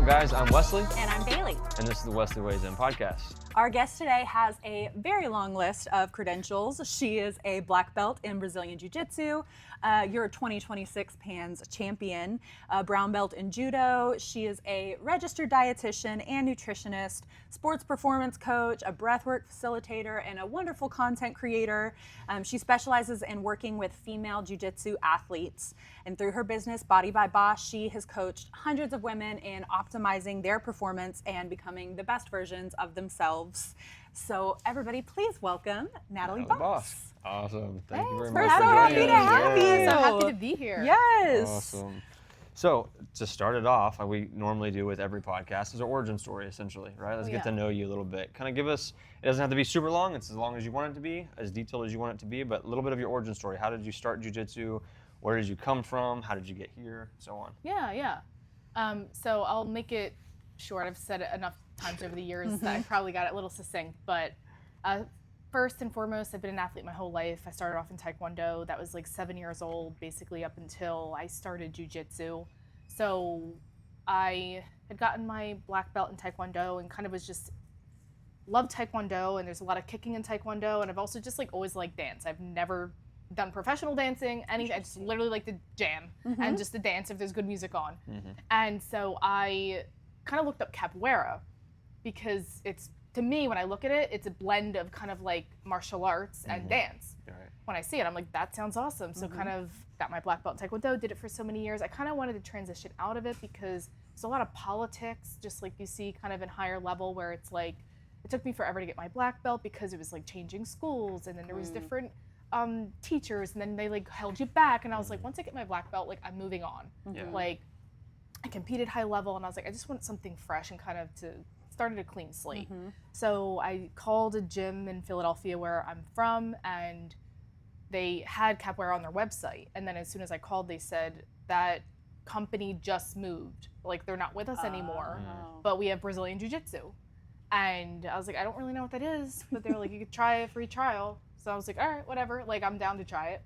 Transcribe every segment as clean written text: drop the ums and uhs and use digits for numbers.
guys? I'm Wesley. And I'm Bailey. And this is the Wesley Weighs In podcast. Our guest today has a very long list of credentials. She is a black belt in Brazilian Jiu-Jitsu. You're a 2026 PANS champion, a brown belt in judo. She is a registered dietitian and nutritionist, sports performance coach, a breathwork facilitator, and a wonderful content creator. She specializes in working with female jiu-jitsu athletes. And through her business, Body by Boss, she has coached hundreds of women in optimizing their performance and becoming the best versions of themselves. So everybody, please welcome Natalie Boss. Awesome. Thank you very We're much so for happy joining to us. have you. So happy to be here. Yes. Awesome. So to start it off, like we normally do with every podcast, is an origin story essentially, right? Let's get to know you a little bit. Kind of give us, it doesn't have to be super long, it's as long as you want it to be, as detailed as you want it to be, but a little bit of your origin story. How did you start jiu-jitsu? Where did you come from? How did you get here? So on. Yeah. So I'll make it short. I've said it enough times over the years that I probably got it a little succinct, but first and foremost, I've been an athlete my whole life. I started off in Taekwondo. That was like 7 years old, basically up until I started Jiu-Jitsu. So I had gotten my black belt in Taekwondo and kind of was just loved Taekwondo, and there's a lot of kicking in Taekwondo, and I've also just like always liked dance. I've never done professional dancing, anything. I just literally like to jam and just to dance if there's good music on. And so I kind of looked up capoeira because it's, to me, when I look at it, it's a blend of kind of like martial arts and dance. Right. When I see it, I'm like, that sounds awesome. So kind of got my black belt in Taekwondo, did it for so many years. I kind of wanted to transition out of it because there's a lot of politics, just like you see kind of in higher level, where it's like, it took me forever to get my black belt because it was like changing schools, and then there was different teachers, and then they like held you back. And I was like, once I get my black belt, like I'm moving on. Like I competed high level, and I was like, I just want something fresh and kind of to started a clean slate. So I called a gym in Philadelphia where I'm from, and they had capoeira on their website. And then as soon as I called, they said that company just moved. Like they're not with us anymore, but we have Brazilian Jiu-Jitsu. And I was like, I don't really know what that is, but they were like, you could try a free trial. So I was like, all right, whatever, like I'm down to try it.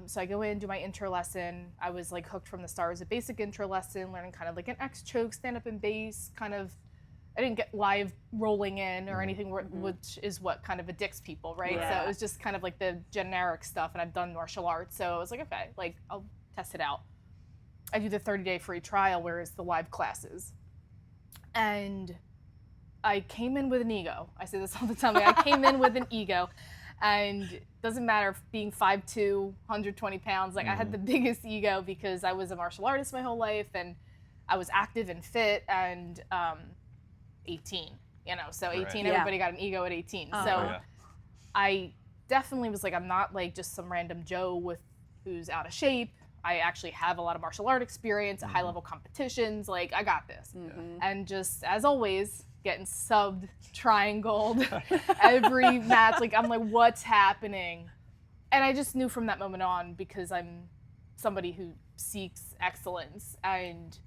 So I go in, do my intro lesson. I was like hooked from the start. It was a basic intro lesson, learning kind of like an X choke, stand up and base, kind of. I didn't get live rolling in or anything, which is what kind of addicts people, right? Yeah. So it was just kind of like the generic stuff, and I've done martial arts, so I was like, okay, like I'll test it out. I do the 30-day free trial, where it's the live classes. And I came in with an ego. I say this all the time. Like, I came in with an ego, and it doesn't matter if being 5'2", 120 pounds. Like I had the biggest ego because I was a martial artist my whole life, and I was active and fit, and 18, so 18, everybody got an ego at 18. I definitely was like, I'm not like just some random Joe who's out of shape. I actually have a lot of martial art experience at high level competitions. Like I got this. And just as always, getting subbed, triangled every match. Like I'm like, what's happening? And I just knew from that moment on, because I'm somebody who seeks excellence and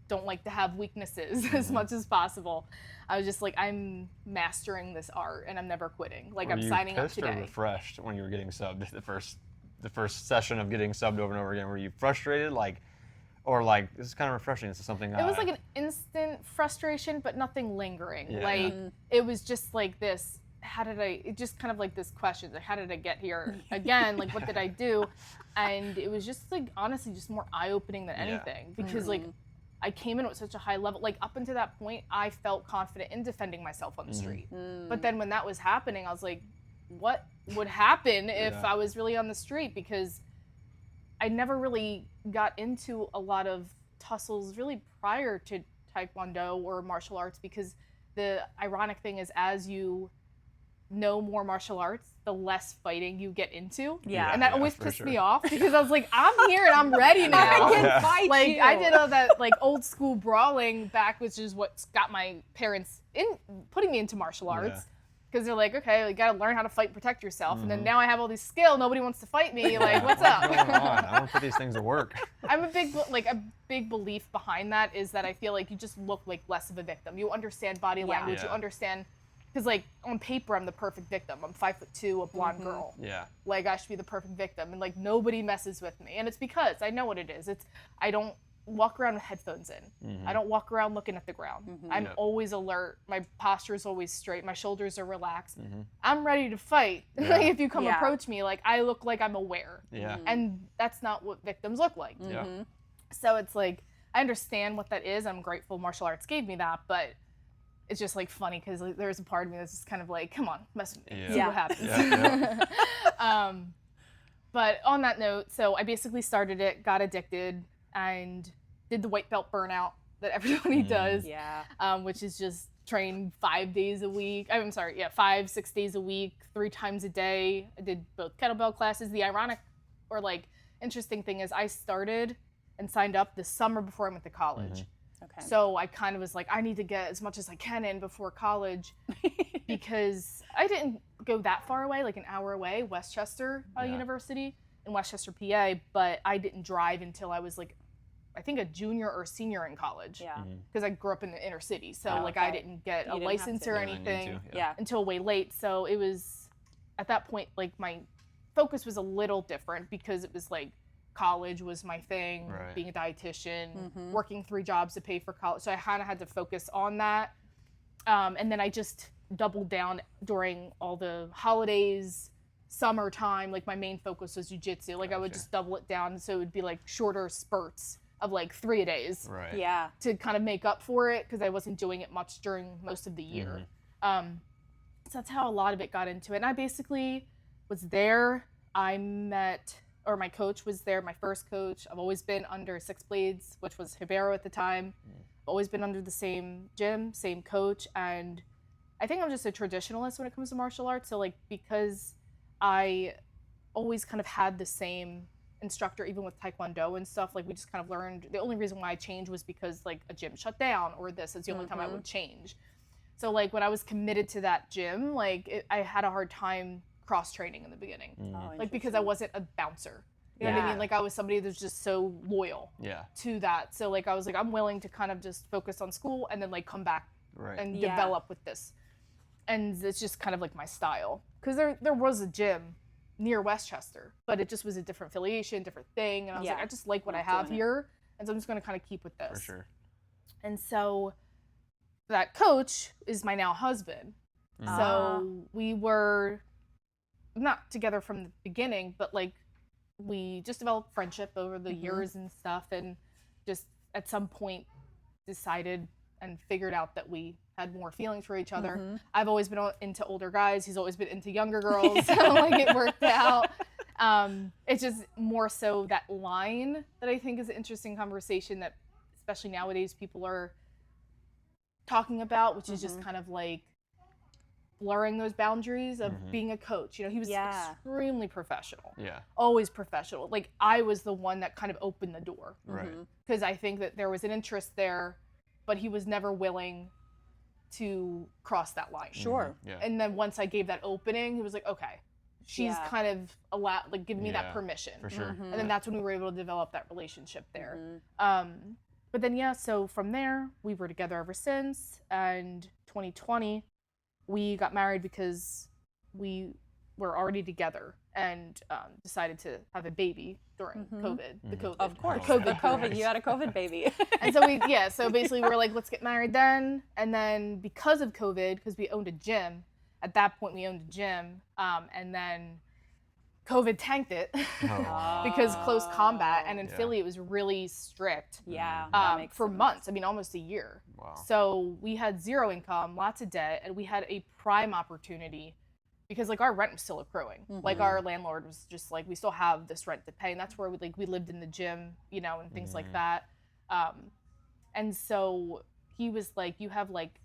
don't like to have weaknesses as much as possible. I was just like, I'm mastering this art and I'm never quitting. Like I'm signing up today. Were you pissed or refreshed when you were getting subbed the first session of getting subbed over and over again? Were you frustrated, or like this is kind of refreshing? This is something. It was like an instant frustration, but nothing lingering. It was just like this. It just kind of like this question, like how did I get here again? Like what did I do? And it was just like honestly just more eye-opening than anything, because like I came in with such a high level. Like up until that point, I felt confident in defending myself on the street. But then when that was happening, I was like, what would happen if I was really on the street? Because I never really got into a lot of tussles really prior to Taekwondo or martial arts, because the ironic thing is, as you know more martial arts, the less fighting you get into. And that always pissed me off, because I was like, I'm here and I'm ready now. I can fight like you. I did all that like old school brawling back, which is what's got my parents putting me into martial arts. Because they're like, okay, you gotta learn how to fight and protect yourself. And then now I have all these skill, nobody wants to fight me. Like, what's up? What's going on? I want to put these things to work. I'm a big belief behind that is that I feel like you just look like less of a victim. You understand body language. You understand Because, like, on paper, I'm the perfect victim. I'm 5'2", a blonde girl. Yeah. Like, I should be the perfect victim. And, like, nobody messes with me. And it's because I know what it is. I don't walk around with headphones in. I don't walk around looking at the ground. I'm always alert. My posture is always straight. My shoulders are relaxed. I'm ready to fight. Like if you come approach me, like I look like I'm aware. And that's not what victims look like. So it's like, I understand what that is. I'm grateful martial arts gave me that, but it's just like funny because like, there's a part of me that's just kind of like, come on, mess with me, see what happens. But on that note, so I basically started it, got addicted, and did the white belt burnout that everybody does, which is just train 5 days a week. I'm sorry, 6 days a week, 3 times a day. I did both kettlebell classes. The ironic or like interesting thing is I started and signed up the summer before I went to college. Okay. So I kind of was like, I need to get as much as I can in before college because I didn't go that far away, like an hour away, Westchester University in Westchester, PA, but I didn't drive until I was like, I think a junior or senior in college. Because I grew up in the inner city. So like I didn't get a license or anything until way late. So it was at that point, like my focus was a little different because it was like college was my thing, being a dietitian, working 3 jobs to pay for college. So I kind of had to focus on that. And then I just doubled down during all the holidays, summertime. Like my main focus was jiu-jitsu. Like I would just double it down. So it would be like shorter spurts of like 3 days to kind of make up for it because I wasn't doing it much during most of the year. So that's how a lot of it got into it. And I basically was there. I met, or my coach was there, my first coach. I've always been under Six Blades, which was Hibero at the time. Always been under the same gym, same coach. And I think I'm just a traditionalist when it comes to martial arts. So like, because I always kind of had the same instructor, even with Taekwondo and stuff, like we just kind of learned. The only reason why I changed was because like a gym shut down or this is the only time I would change. So like when I was committed to that gym, like I had a hard time cross-training in the beginning. Like because I wasn't a bouncer. You know what I mean? Like I was somebody that's just so loyal to that. So like I was like, I'm willing to kind of just focus on school and then like come back and develop with this. And it's just kind of like my style. Because there was a gym near Westchester, but it just was a different affiliation, different thing. And I was like, I just like what I have here. And so I'm just going to kind of keep with this. For sure. And so that coach is my now husband. So we were not together from the beginning, but like we just developed friendship over the years and stuff, and just at some point decided and figured out that we had more feelings for each other. I've always been into older guys. He's always been into younger girls. So like it worked out. It's just more so that line that I think is an interesting conversation that especially nowadays people are talking about, which is just kind of like blurring those boundaries of being a coach. You know, he was extremely professional. Always professional. Like I was the one that kind of opened the door. Because I think that there was an interest there, but he was never willing to cross that line. And then once I gave that opening, he was like, okay, she's kind of giving me that permission. For sure. And then that's when we were able to develop that relationship there. But then, so from there, we were together ever since. And 2020, we got married because we were already together and decided to have a baby during COVID. The COVID. Of course. The COVID. You had a COVID baby. And so so basically we were like, let's get married then. And then because of COVID, because we owned a gym, at that point we owned a gym, and then COVID tanked it because close combat, and in Philly it was really strict. For months. I mean, almost a year. So we had zero income, lots of debt, and we had a prime opportunity because like our rent was still accruing. Like our landlord was just like, we still have this rent to pay, and that's where we lived in the gym, you know, and things like that. And so he was like, you have like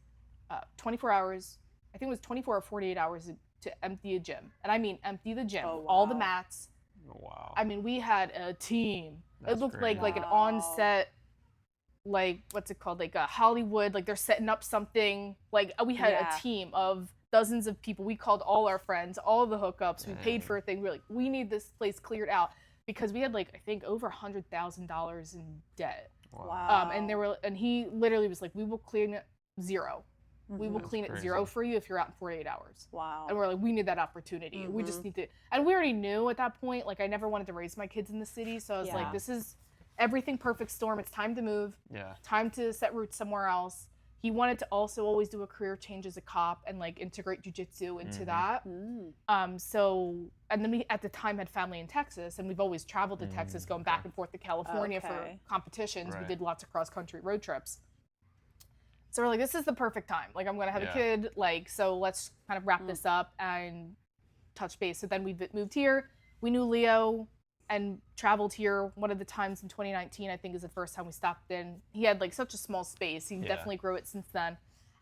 24 hours. I think it was 24 or 48 hours to empty a gym. And I mean empty the gym, all the mats. I mean, we had a team. It looked like an on-set, like, what's it called? Like a Hollywood, like they're setting up something. Like we had a team of dozens of people. We called all our friends, all of the hookups. We paid for a thing. We're like, we need this place cleared out because we had like, I think over $100,000 in debt. And he literally was like, we will clean it zero. We will clean it zero for you if you're out in 48 hours. And we're like, we need that opportunity. We just need to, and we already knew at that point, like I never wanted to raise my kids in the city. So I was like, this is everything perfect storm. It's time to move. Yeah. Time to set roots somewhere else. He wanted to also always do a career change as a cop and like integrate jujitsu into that. So, and then we at the time had family in Texas, and we've always traveled to Texas, going back and forth to California for competitions. Right. We did lots of cross country road trips. So we're like, this is the perfect time. Like, I'm gonna have a kid. Like, so let's kind of wrap this up and touch base. So then we moved here. We knew Leo and traveled here. One of the times in 2019, I think, is the first time we stopped in. He had like such a small space. He definitely grew it since then.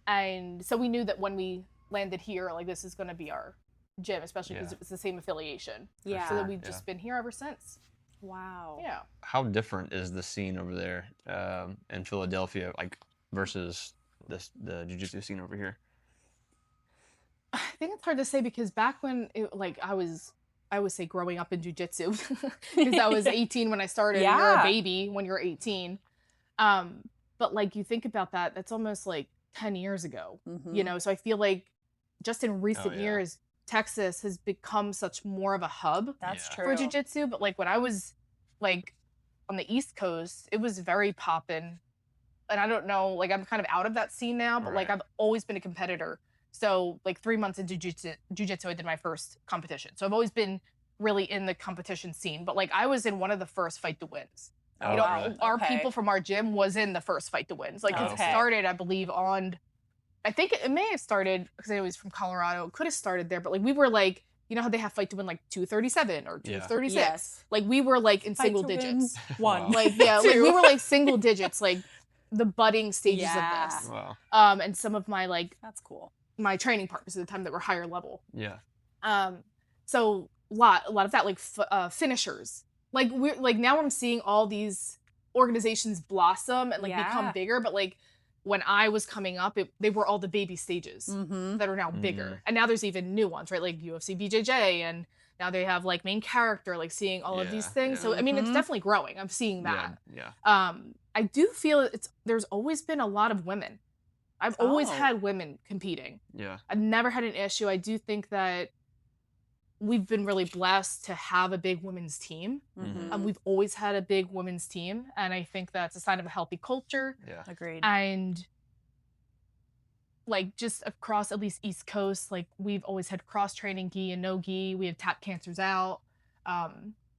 And so we knew that when we landed here, like, this is going to be our gym, especially because it's the same affiliation. Yeah. So that we've just been here ever since. Wow. Yeah. How different is the scene over there in Philadelphia, like, versus the jiu-jitsu scene over here? I think it's hard to say because back when I would say growing up in jiu-jitsu because I was 18 when I started. Yeah. You're a baby when you're 18. But like, you think about that, that's almost like 10 years ago, you know? So I feel like just in recent years, Texas has become such more of a hub That's true. for jiu-jitsu. But like when I was like on the East Coast, it was very poppin'. And I don't know, like I'm kind of out of that scene now, but like I've always been a competitor. So like 3 months into jiu-jitsu, I did my first competition. So I've always been really in the competition scene. But like I was in one of the first Fight to Wins. Oh, you know, really? our people from our gym was in the first Fight to Wins. Like it started, I believe, I think it may have started, because I was from Colorado, it could have started there, but like we were like, you know how they have Fight to Win like 237 or 236? Yes. Like we were like in single Fight to digits. Win 1. Like, yeah, like we were like single digits, like the budding stages of this. Wow. And some of my like, That's cool. my training partners at the time that were higher level. Yeah. So a lot of that, like finishers. Like we're like, now I'm seeing all these organizations blossom and like become bigger, but like when I was coming up, they were all the baby stages that are now bigger. And now there's even new ones, right? Like UFC BJJ, and now they have like main character, like seeing all of these things. So I mean, it's definitely growing. I'm seeing that. Yeah. I do feel there's always been a lot of women. I've always had women competing. Yeah. I've never had an issue. I do think that we've been really blessed to have a big women's team. We've always had a big women's team, and I think that's a sign of a healthy culture. Yeah. Agreed. And like just across at least East Coast, like we've always had cross training, gi and no gi. We have tap cancers out.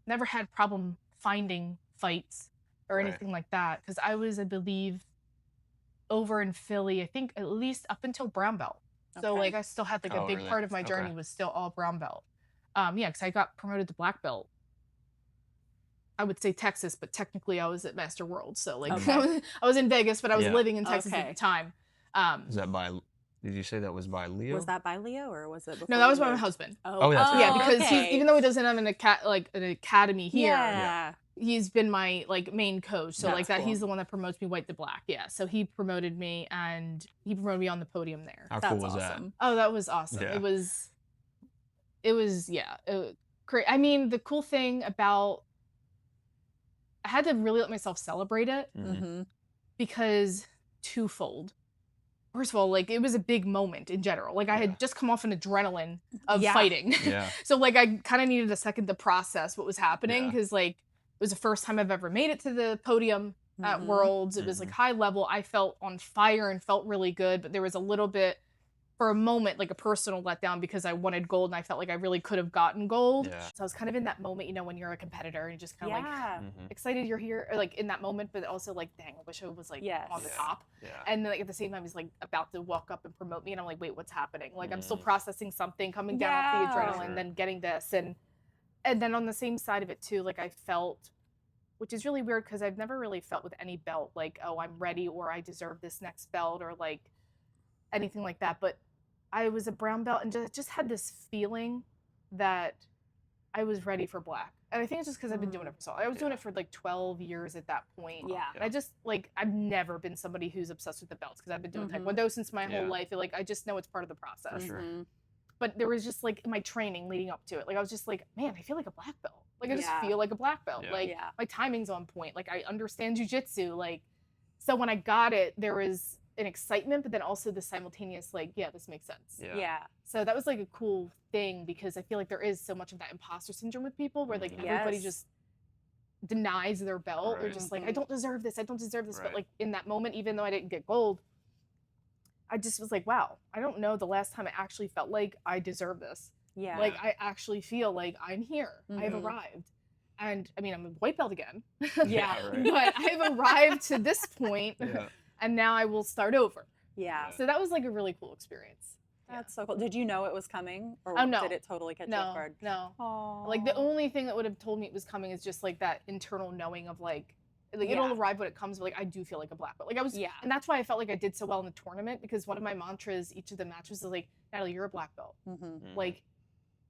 Never had problem finding fights or anything like that, because I was, I believe, over in Philly, I think at least up until brown belt. So like I still had like a big part of my journey was still all brown belt. Yeah, because I got promoted to black belt. I would say Texas, but technically I was at Master World. So like I was in Vegas, but I was living in Texas at the time. Is that by? Did you say that was by Leo? Was that by Leo, or was it before? No, that was by my husband. Oh, that's right. Yeah, because he's, even though he doesn't have an academy here, Yeah. he's been my like main coach. So That's like that, cool. he's the one that promotes me white to black. Yeah, so he promoted me, and he promoted me on the podium there. How That's cool was awesome. Oh, that was awesome. Yeah. It was great. I mean, the cool thing about, I had to really let myself celebrate it because twofold. First of all, like it was a big moment in general. Like I had just come off an adrenaline of fighting. Yeah. So like I kind of needed a second to process what was happening, because like it was the first time I've ever made it to the podium at Worlds. It was like high level. I felt on fire and felt really good, but there was a little bit, for a moment, like a personal letdown, because I wanted gold and I felt like I really could have gotten gold. Yeah. So I was kind of in that moment, you know, when you're a competitor and you're just kind of Yeah. like excited you're here, or like in that moment, but also like, dang, I wish I was like on the top. Yeah. And then like at the same time, he's like about to walk up and promote me, and I'm like, wait, what's happening? Like I'm still processing something, coming down off the adrenaline, then getting this, and then on the same side of it too, like I felt, which is really weird because I've never really felt with any belt like, oh, I'm ready, or I deserve this next belt, or like anything like that. But I was a brown belt and just had this feeling that I was ready for black. And I think it's just because I've been doing it for so long. I was doing it for like 12 years at that point. Yeah. And I just, like, I've never been somebody who's obsessed with the belts, because I've been doing Taekwondo since my whole life. Like, I just know it's part of the process. For sure. But there was just, like, my training leading up to it. Like, I was just like, man, I feel like a black belt. Like, I just feel like a black belt. Yeah. Like, my timing's on point. Like, I understand jujitsu. Like, so when I got it, there was an excitement, but then also the simultaneous, like, yeah, this makes sense. Yeah. So that was like a cool thing, because I feel like there is so much of that imposter syndrome with people, where like everybody just denies their belt or Right. just like, I don't deserve this, I don't deserve this. But Right. like in that moment, even though I didn't get gold, I just was like, wow, I don't know the last time I actually felt like I deserve this. Yeah. Like I actually feel like I'm here. I've Mhm. arrived. And I mean, I'm a white belt again. Yeah. right. But I've arrived to this point, Yeah. and now I will start over. Yeah. So that was like a really cool experience. That's so cool. Did you know it was coming, or Oh, no. did it totally catch you off No, guard? no. Oh. Like the only thing that would have told me it was coming is just like that internal knowing of like Yeah. it'll arrive when it comes, but like I do feel like a black belt. Like I was, Yeah. and that's why I felt like I did so well in the tournament, because one of my mantras each of the matches is like, Natalie, you're a black belt. Mhm. Like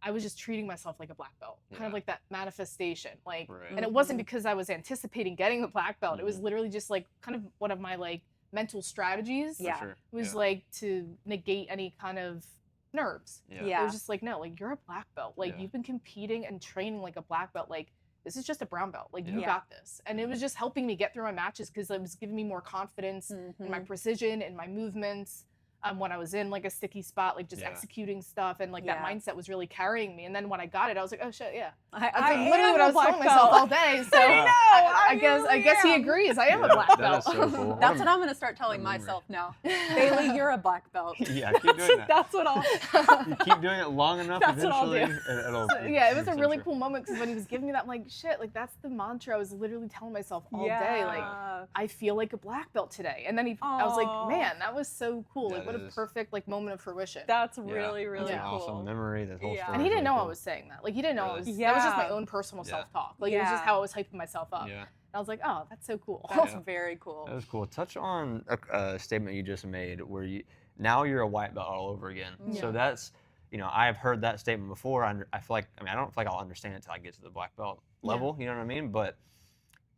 I was just treating myself like a black belt, kind of Yeah. like that manifestation. Like, Right. and it wasn't because I was anticipating getting the black belt. It was Mhm. literally just like kind of one of my like mental strategies. For Yeah. sure. Was Yeah. like to negate any kind of nerves. Yeah. Yeah. It was just like, no, like you're a black belt. Like Yeah. you've been competing and training like a black belt. Like this is just a brown belt. Like you Yeah. got this. And it was just helping me get through my matches because it was giving me more confidence in my Mhm. precision and my movements. When I was in like a sticky spot, like just Yeah. executing stuff, and like Yeah. that mindset was really carrying me. And then when I got it, I was like, oh shit, yeah. I That's am literally what I a was black telling myself belt. all day. So I know. I guess he am. agrees. I am a Yeah, black that belt. is so cool. That's what I'm gonna start telling memory. myself now. Bailey, you're a black belt. Yeah, keep doing that. That's what I'll. You keep doing it long enough, That's what I'll eventually, do. it'll. So, yeah, it was a 100% really true. cool moment because when he was giving me that, I'm like, shit, like that's the mantra I was literally telling myself all day. Like, I feel like a black belt today. And then I was Aw. like, man, that was so cool. Like, That what a is. perfect like moment of fruition. That's Yeah, really, that's really an cool. awesome memory. That whole Yeah. story. And he is didn't really know I cool. was saying that. Like, he didn't know Really? it was. That was just my Yeah. own personal Yeah. self-talk. Like, it was just Yeah. how I was hyping myself up. Yeah. And I was like, oh, that's so cool. That's Yeah. very cool. That was cool. Touch on a statement you just made where now you're a white belt all over again. So Yeah. that's, I've heard that statement before. I feel like, I don't feel like I'll understand it until I get to the black belt level, you know what I mean? But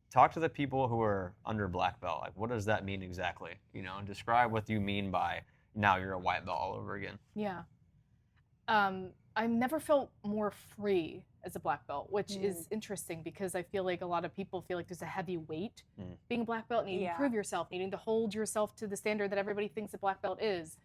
talk to the people who are under black belt. Like, what does that mean exactly? Describe what you mean by now you're a white belt all over again. Yeah. I've never felt more free as a black belt, which is interesting because I feel like a lot of people feel like there's a heavy weight being a black belt, needing Yeah. to prove yourself, needing to hold yourself to the standard that everybody thinks a black belt is.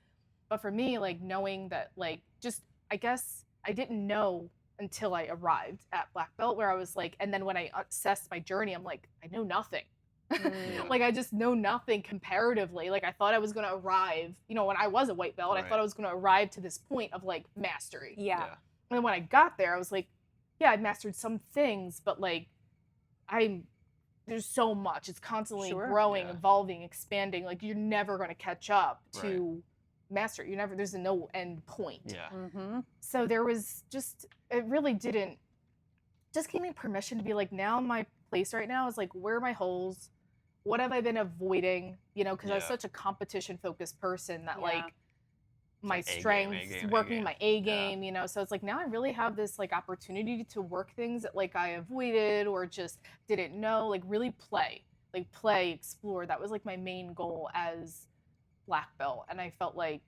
But for me, like knowing that, like, just, I guess I didn't know until I arrived at black belt where I was like, and then when I assessed my journey, I'm like, I know nothing. Mm. Like I just know nothing comparatively. Like I thought I was going to arrive, when I was a white belt, I Right. thought I was going to arrive to this point of like mastery. Yeah. And then when I got there, I was like, yeah, I'd mastered some things, but like there's so much. It's constantly Sure. growing, Yeah. evolving, expanding. Like you're never going to catch up to master it. There's no end point. Yeah. Mm-hmm. So there was it really didn't, just gave me permission to be like, now my place right now is like, where are my holes? What have I been avoiding? Because I was Yeah. such a competition focused person that Yeah. like my like A game, A strengths, game, A working game. my A game, so it's like now I really have this like opportunity to work things that like I avoided or just didn't know, like really play, explore. That was like my main goal as black belt. And I felt like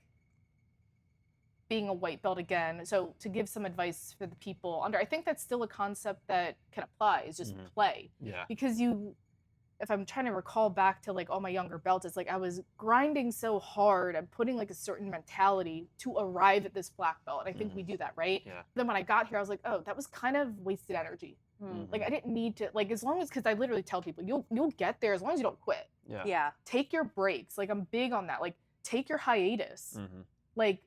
being a white belt again. So to give some advice for the people I think that's still a concept that can apply, is just play. Yeah. Because if I'm trying to recall back to like all my younger belts, it's like I was grinding so hard and putting like a certain mentality to arrive at this black belt. And I think we do that, right? Yeah. Then when I got here, I was like, oh, that was kind of wasted energy. Like I didn't need to, like, as long as, because I literally tell people, you'll get there as long as you don't quit. Yeah. Yeah. Take your breaks. Like I'm big on that. Like take your hiatus. Like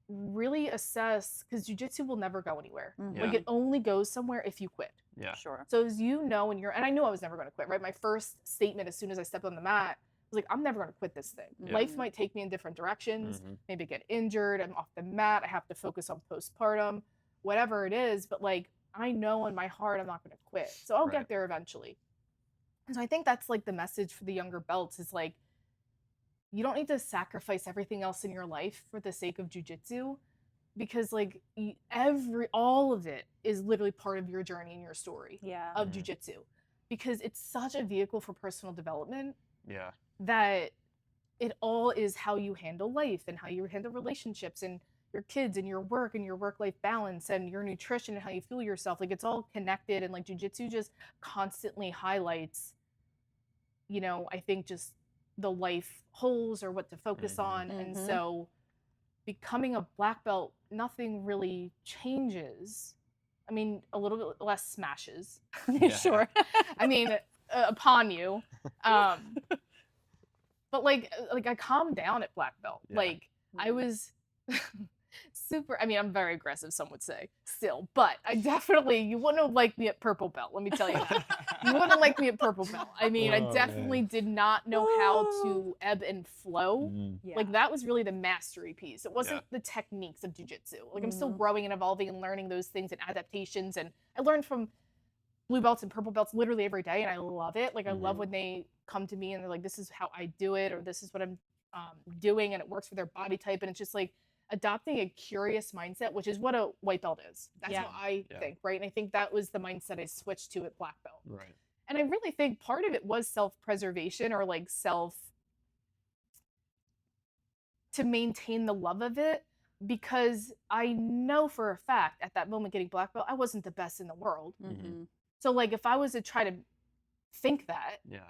really assess, because jiu-jitsu will never go anywhere. Mhm. Like it only goes somewhere if you quit. Yeah. Sure. So as and I knew I was never going to quit, right? My first statement as soon as I stepped on the mat was like, I'm never going to quit this thing. Yeah. Life might take me in different directions. Maybe I get injured, I'm off the mat, I have to focus on postpartum, whatever it is. But like, I know in my heart I'm not going to quit. So I'll Right. get there eventually. And so I think that's like the message for the younger belts is like, you don't need to sacrifice everything else in your life for the sake of jiu-jitsu, because like all of it is literally part of your journey and your story Yeah. of jiu-jitsu, because it's such a vehicle for personal development Yeah. that it all is how you handle life and how you handle relationships and your kids and your work and your work-life balance and your nutrition and how you feel yourself. Like it's all connected, and like jiu-jitsu just constantly highlights, I think just the life holes or what to focus on. And so becoming a black belt, nothing really changes I mean, a little bit less smashes. Sure. I mean, upon you. But like I calmed down at black belt. Yeah. Like I was super. I mean, I'm very aggressive. Some would say still, but I definitely you wouldn't have liked me at purple belt. Let me tell you that. You wouldn't have liked me at purple belt. I mean, I Oh, definitely man. did not know how to ebb and flow. Mhm. Yeah. Like that was really the mastery piece. It wasn't Yeah. the techniques of jiu-jitsu. Like I'm still Mhm. growing and evolving and learning those things and adaptations. And I learned from blue belts and purple belts literally every day, and I love it. Like I love Mhm. when they come to me and they're like, "This is how I do it," or "This is what I'm doing," and it works for their body type. And it's just like adopting a curious mindset, which is what a white belt is. That's Yeah. how I Yeah. think, right? And I think that was the mindset I switched to at black belt. Right. And I really think part of it was self-preservation or like to maintain the love of it, because I know for a fact at that moment getting black belt, I wasn't the best in the world. Mm-hmm. So like if I was to try to think that, Yeah.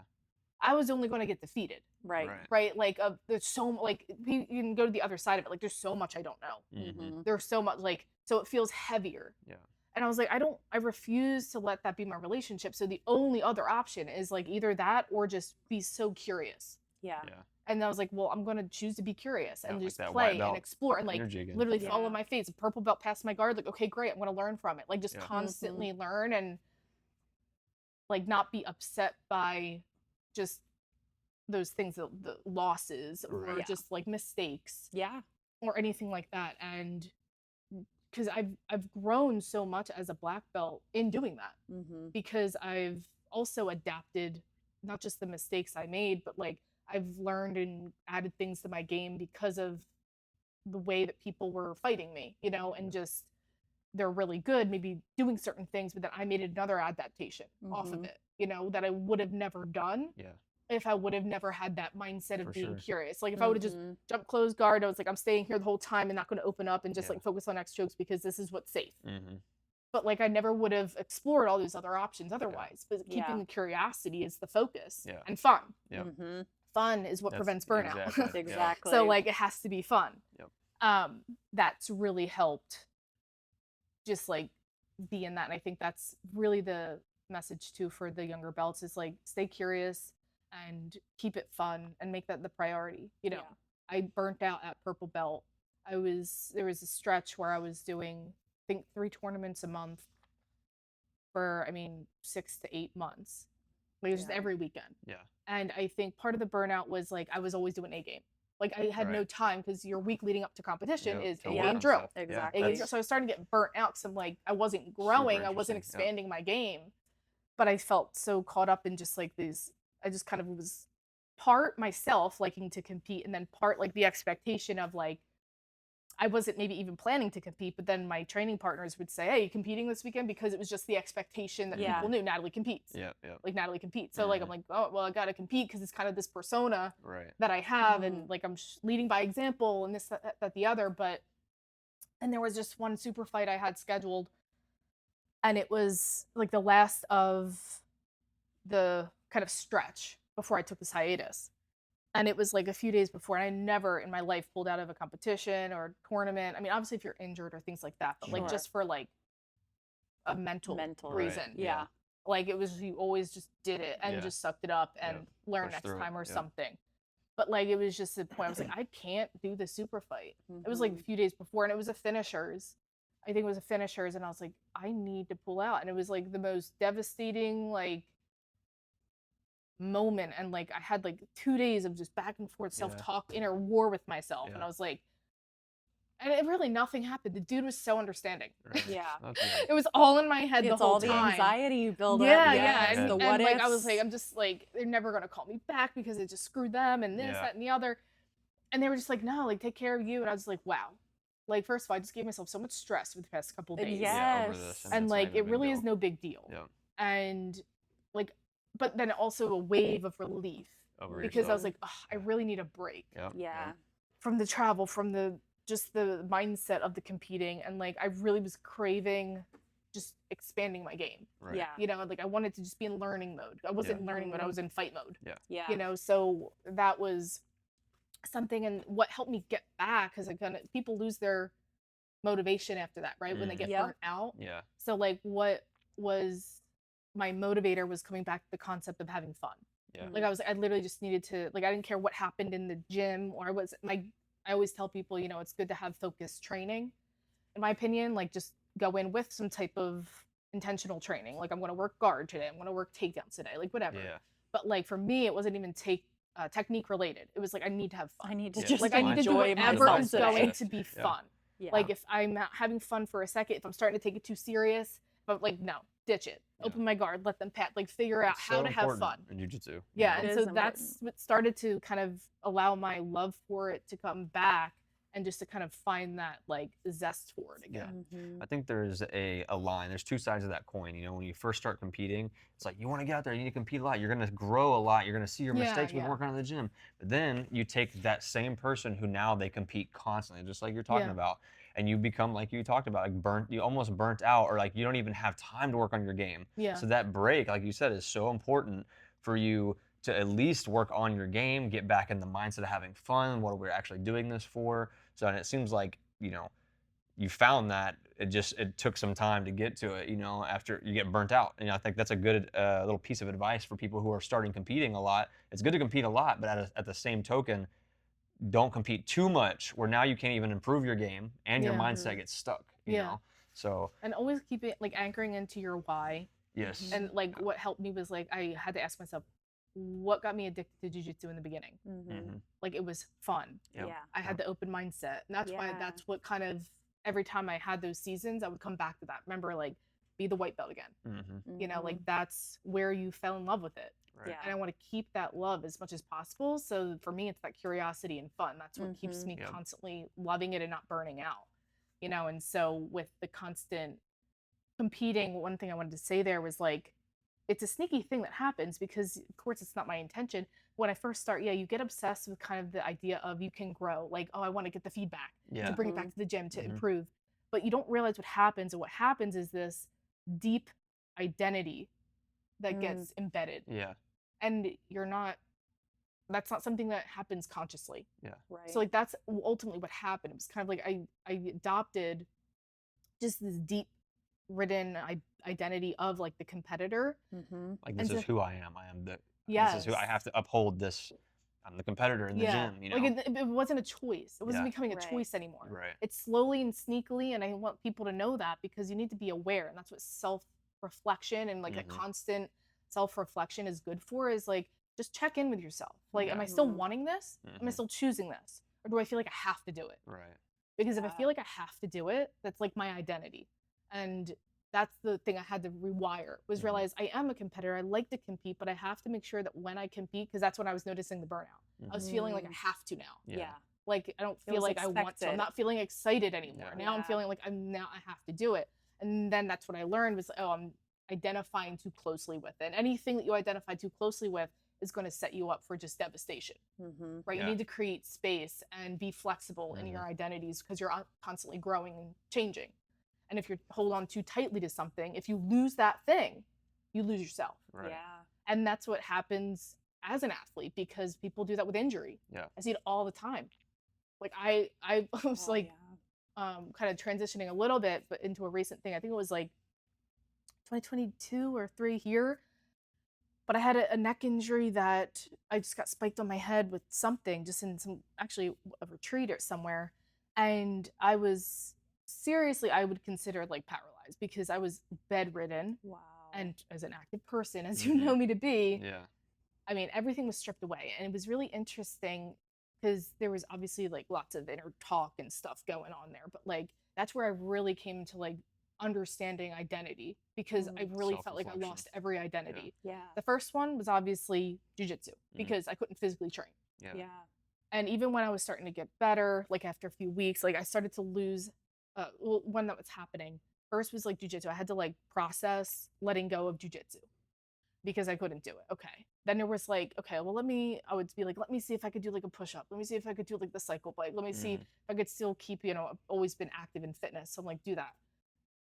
I was only going to get defeated, Right. right? Like there's so like you can go to the other side of it. Like there's so much I don't know. Mhm. There's so much like so it feels heavier. Yeah. And I was like, I refuse to let that be my relationship. So the only other option is like either that or just be so curious. Yeah. Yeah. And I was like, well, I'm going to choose to be curious and like just that white play belt and explore and like energy again. literally Yeah. follow my face. A purple belt past my guard, like, okay, great, I'm going to learn from it. Like just Yeah. constantly learn and like not be upset by just those things, the losses or Right. Yeah. just like mistakes Yeah. or anything like that. And because I've grown so much as a black belt in doing that, Mm-hmm. because I've also adapted not just the mistakes I made, but like I've learned and added things to my game because of the way that people were fighting me, you know, and just they're really good, maybe doing certain things, but then I made another adaptation off of Mhm. it, you know, that I would have never done Yeah. if I would have never had that mindset of For being sure. curious. Like if I would have just Mhm. jumped closed guard, I was like, I'm staying here the whole time and not going to open up and just Yeah. like focus on X chokes because this is what's safe. Mhm. But like I never would have explored all these other options otherwise. But keeping Yeah. the curiosity is the focus, Yeah. and fun. Yep. Mm-hmm. Fun is what That's prevents burnout. exactly. Yeah. Exactly. So like it has to be fun. Yep. That's really helped just like be in that. And I think that's really the message too for the younger belts is like stay curious and keep it fun and make that the priority. You know, Yeah. I burnt out at purple belt. There was a stretch where I was doing I think 3 tournaments a month for 6 to 8 months. Like it was just Yeah. every weekend. Yeah. And I think part of the burnout was like I was always doing A game. Like I had no Right. time because your week leading up to competition Yep, is to A work game on drill. stuff. Yeah, Exactly. that's- So I was starting to get burnt out because I'm like I wasn't growing, I wasn't interesting, yeah. expanding my game, but I felt so caught up in just like these. I just kind of was part myself liking to compete, and then part like the expectation of like I wasn't maybe even planning to compete, but then my training partners would say, "Hey, you competing this weekend?" Because it was just the expectation that Yeah. people knew Natalie competes. Yeah. Yeah. Like Natalie competes. So like I'm like, oh well, I gotta compete because it's kind of this persona Right. that I have, and like I'm leading by example, and this, that, the other. But and there was just one super fight I had scheduled, and it was like the last of the kind of stretch before I took this hiatus. And it was like a few days before, and I never in my life pulled out of a competition or tournament. I mean, obviously if you're injured or things like that, but like Sure. just for like a mental Right. reason. Yeah. Like it was you always just did it and Yeah. just sucked it up and Yep. learn Push next through it. time or Yep. something. But like it was just the point I was like, I can't do the super fight. It was like a few days before, and it was a finishers. I think it was a finishers, and I was like, I need to pull out. And it was like the most devastating like moment, and like I had like 2 days of just back and forth self-talk, inner war with myself. And I was like, and it really nothing happened. The dude was so understanding. Right. Yeah. That's good. It was all in my head the It's whole all the time. anxiety you build up. Yeah, Yes, and, the and what like ifs. I was like, I'm just like they're never gonna call me back because it just screwed them and this, Yeah. that, and the other. And they were just like, no, like take care of you. And I was like, wow. Like first of all, I just gave myself so much stress for the past couple days. Yeah, over Yes. this, And it's not like even a it big really deal. is no big deal. Yeah. And like, but then also a wave of relief Over because I yourself. was like, ugh, I really need a break Yeah. Yeah. from the travel, from the just the mindset of the competing, and like I really was craving just expanding my game. Right. Yeah. You know, like I wanted to just be in learning mode. I wasn't in learning mode, I was in fight mode. Yeah. You know, so that was something. And what helped me get back, because people lose their motivation after that, right? When they get burnt out. Yeah. So like what was my motivator was coming back to the concept of having fun. Yeah. Like I literally just needed to, like, I didn't care what happened in the gym or I always tell people, you know, it's good to have focused training. In my opinion, like just go in with some type of intentional training. Like I'm going to work guard today. I'm going to work takedowns today, like whatever. Yeah. But like for me, it wasn't even technique related. It was like, I need to have fun. I need to Yeah. just Like I need to do enjoy whatever myself is today. going to be fun. Yeah. Like if I'm not having fun for a second, if I'm starting to take it too serious, but like no, ditch it. Yeah. Open my guard, let them pat, like figure out how to have fun. In jiu-jitsu. Yeah, It and is so that's what started to kind of allow my love for it to come back and just to kind of find that like zest for it again. Mhm. I think there's a line. There's two sides of that coin. You know, when you first start competing, it's like you want to get out there, you need to compete a lot. You're going to grow a lot. You're going to see your mistakes with working on the gym. But then you take that same person who now they compete constantly, just like you're talking about, and you become, like you talked about, like you almost burnt out, or like you don't even have time to work on your game. Yeah. So that break, like you said, is so important for you to at least work on your game, get back in the mindset of having fun. What are we actually doing this for? So, and it seems like, you know, you found that it took some time to get to it, you know, after you get burnt out. And I think that's a good little piece of advice for people who are starting competing a lot. It's good to compete a lot, but at the same token, don't compete too much where now you can't even improve your game and your mindset gets stuck, you know? So. And always keep it like anchoring into your why. Yes. And like what helped me was like, I had to ask myself, what got me addicted to jiu-jitsu in the beginning? Like it was fun. Yep. Yeah. I had the open mindset. And that's why that's what kind of, every time I had those seasons, I would come back to that. Remember, like, be the white belt again. You know, like that's where you fell in love with it. Right. And I want to keep that love as much as possible. So for me, it's that curiosity and fun. That's what keeps me constantly loving it and not burning out. You know, and so with the constant competing, one thing I wanted to say there was like, it's a sneaky thing that happens because, of course, it's not my intention. When I first start, you get obsessed with kind of the idea of you can grow. Like, oh, I want to get the feedback to bring it back to the gym to improve. But you don't realize what happens. And what happens is this deep identity that gets embedded. Yeah. And that's not something that happens consciously. Yeah. Right. So like that's ultimately what happened. It was kind of like I adopted just this deep ridden identity of like the competitor. Like this is who I am. I am this is who I have to uphold this. I'm the competitor in the gym, you know. Like it wasn't a choice. It wasn't becoming a choice anymore. Right. It's slowly and sneakily, and I want people to know that because you need to be aware, and that's what self-reflection and like a constant self-reflection is good for, is like just check in with yourself. Like, am I still wanting this? Am I still choosing this? Or do I feel like I have to do it? Right. Because if I feel like I have to do it, that's like my identity. And that's the thing I had to rewire, was realize I am a competitor. I like to compete, but I have to make sure that when I compete, because that's when I was noticing the burnout. I was feeling like I have to now. Yeah. Like I don't feel like I want to. I'm not feeling excited anymore. Now I'm feeling like I have to do it. And then that's what I learned was, oh, I'm identifying too closely with it. And anything that you identify too closely with is going to set you up for just devastation. Right? You need to create space and be flexible in your identities because you're constantly growing and changing. And if you hold on too tightly to something, if you lose that thing, you lose yourself. Right. Yeah. And that's what happens as an athlete because people do that with injury. Yeah. I see it all the time. Like I was kind of transitioning a little bit, but into a recent thing. I think it was like 2022 or 3 here. But I had a neck injury that I just got spiked on my head with something, just in actually a retreat or somewhere. And I was seriously, I would consider it like paralyzed because I was bedridden. Wow. And as an active person, as you know me to be, Yeah. I mean, everything was stripped away. And it was really interesting because there was obviously like lots of inner talk and stuff going on there. But like, that's where I really came to like understanding identity because I really felt like I lost every identity. Yeah. The first one was obviously jiu-jitsu because I couldn't physically train. Yeah. And even when I was starting to get better, like after a few weeks, like I started to lose, when that was happening, first was like jiu-jitsu. I had to like process letting go of jiu-jitsu because I couldn't do it. Okay. Then there was like, okay, well, I would be like, let me see if I could do like a push-up. Let me see if I could do like the cycle bike. Let me see if I could still keep, I've always been active in fitness. So I'm like, do that.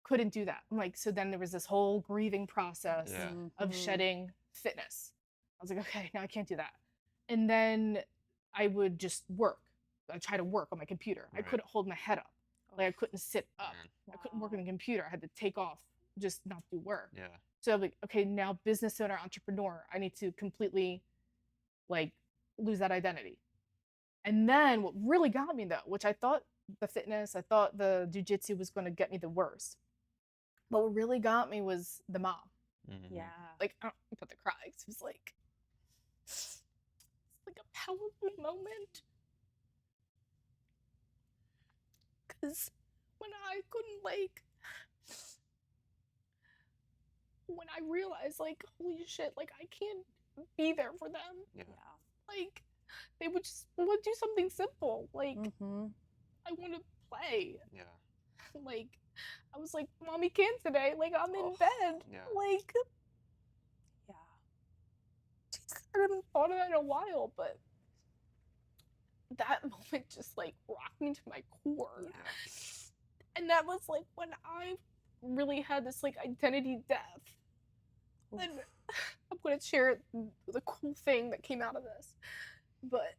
Couldn't do that. I'm like, so then there was this whole grieving process of shedding fitness. I was like, okay, now I can't do that. And then I would just work. I try to work on my computer. I couldn't hold my head up. Like I couldn't sit up. Man. I couldn't work on the computer. I had to take off, just not do work. Yeah. So I'm like, okay, now business owner, entrepreneur, I need to completely like lose that identity. And then what really got me though, which I thought the fitness, I thought the jujitsu was going to get me the worst. But what really got me was the mom. Mm-hmm. Yeah. Like, I don't put the cry. It was like, it's like a powerful moment. Because when I couldn't, like, when I realized, like, holy shit, like, I can't be there for them. Yeah. Like, they would just want to do something simple. Like, Mm-hmm. I want to play. Yeah. Like, I was like, Mommy can't today. Like, I'm in bed. Yeah. Like, Yeah. I haven't thought of that in a while, but that moment just, like, rocked me to my core. Yeah. And that was, like, when I really had this, like, identity death. Oof. And I'm going to share the cool thing that came out of this. But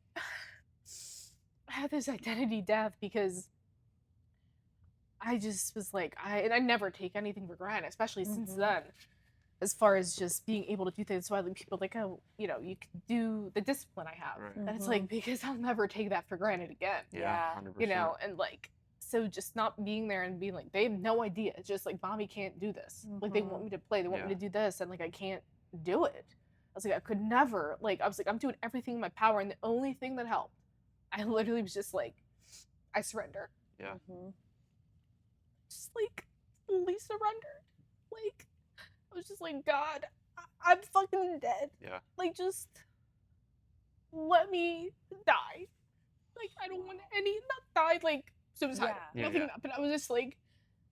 I had this identity death because I just was like, I never take anything for granted, especially since Mhm. then, as far as just being able to do things. So I think people like, oh, you know, you can do the discipline I have. Right. And it's like, because I'll never take that for granted again, Yeah. 100%. you know? And like, so just not being there and being like, they have no idea. It's just like, Mommy can't do this. Like, they want me to play, they want me to do this. And like, I can't do it. I was like, I could never, like, I was like, I'm doing everything in my power. And the only thing that helped, I literally was just like, I surrender. Yeah. Mm-hmm. Just like fully surrendered. Like, I was just like, God, I'm fucking dead. Yeah. Like, just let me die. Like, I don't want any, not die, like, suicide. Yeah. Nothing Yeah. that, but I was just like,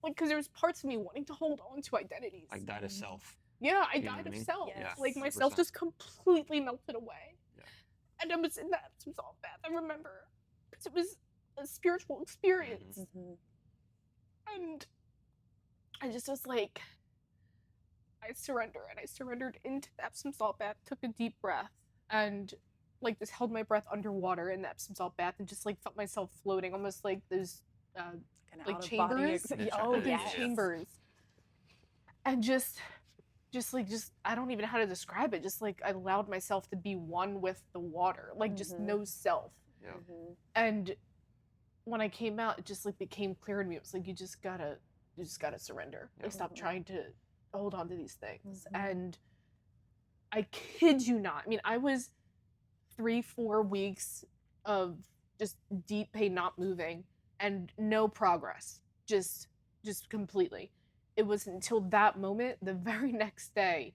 because there was parts of me wanting to hold on to identities. Like die to self. Yeah, I You know died what I of mean? self. Yes. Like, 100%. myself just completely melted away. Yeah. And I was in that Epsom bath, I remember. Because it was a spiritual experience. Mm-hmm. And I just was like, I surrender. And I surrendered into the Epsom salt bath, took a deep breath, and like just held my breath underwater in the Epsom salt bath and just like felt myself floating, almost like those like chambers. Oh, Those yes. chambers. And just I don't even know how to describe it. Just like I allowed myself to be one with the water, like just no self. Yeah. Mm-hmm. And when I came out, it just like became clear to me. It was like you just gotta surrender. Yeah. Like stop trying to hold on to these things. Mhm. And I kid you not. I mean, I was 3-4 weeks of just deep pain, not moving, and no progress. Just completely. It was until that moment, the very next day,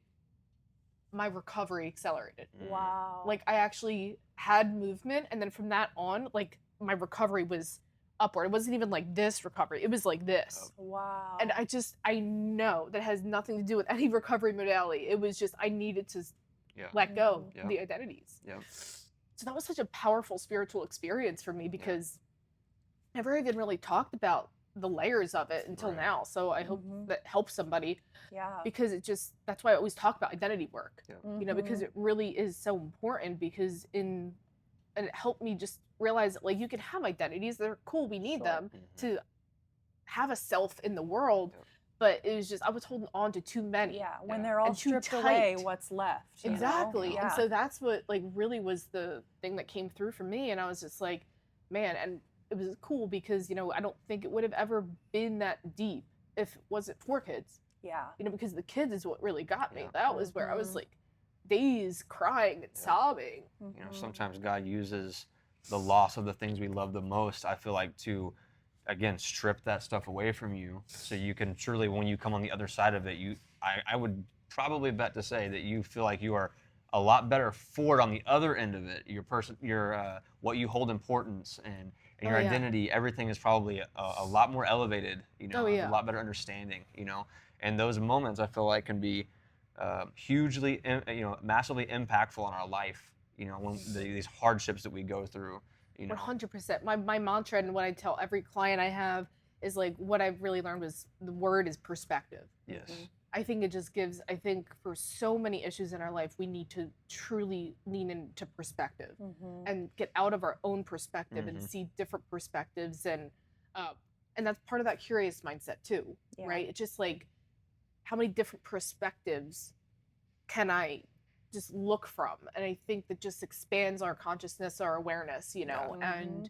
my recovery accelerated. Wow. Like I actually had movement, and then from that on, like my recovery was upward. It wasn't even like this recovery. It was like this. Wow. And I know that has nothing to do with any recovery modality. It was just I needed to let go Yeah. of the identities. Yeah. So that was such a powerful spiritual experience for me because I never even really talked about the layers of it until Right. now. So I hope that helps somebody Yeah. because that's why I always talk about identity work. Yeah. You know, because it really is so important and it helped me just realize that like you can have identities, they're cool, we need them to have a self in the world. Yeah. But it was just I was holding on to too many. Yeah. When Yeah. they're all And too stripped away, tight. what's left? you know? Exactly. Yeah. And so that's what like really was the thing that came through for me. And I was just like, man, and it was cool because, you know, I don't think it would have ever been that deep if it wasn't for kids. Yeah. You know, because the kids is what really got me. Yeah. That was where I was like days crying and sobbing. You know, sometimes God uses the loss of the things we love the most, I feel like, to again strip that stuff away from you so you can truly, when you come on the other side of it, I would probably bet to say that you feel like you are a lot better for it on the other end of it. Your what you hold importance and your identity, everything is probably a lot more elevated, you know, a lot better understanding, you know. And those moments I feel like can be hugely, you know, massively impactful in our life, you know, when these hardships that we go through, you know. 100%. My mantra and what I tell every client I have is like what I've really learned was the word is perspective. Yes. I think it just gives, I think for so many issues in our life, we need to truly lean into perspective and get out of our own perspective and see different perspectives and And that's part of that curious mindset too, right? It's just like, how many different perspectives can I just look from? And I think that just expands our consciousness, our awareness, you know, and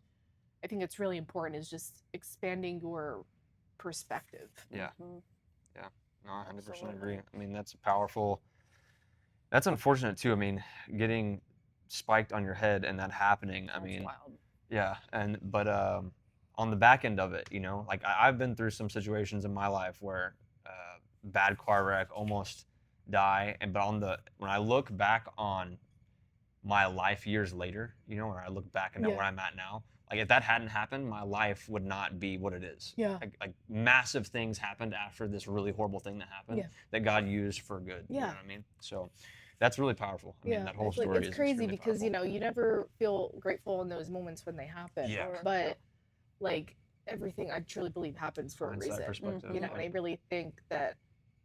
I think it's really important is just expanding your perspective. Yeah. Yeah. No, I 100% agree. I mean, that's unfortunate too. I mean, getting spiked on your head and that happening, I mean, wild. yeah. But on the back end of it, you know, like I've been through some situations in my life where bad car wreck, almost die. But when I look back on my life years later, you know, or I look back and know where I'm at now, like if that hadn't happened, my life would not be what it is. Yeah. Like massive things happened after this really horrible thing that happened that God used for good. You know what I mean? So that's really powerful. I mean, that whole story is crazy because, powerful. you know, you never feel grateful in those moments when they happen. Yeah. But like everything I truly believe happens for a reason. You know, and I really think that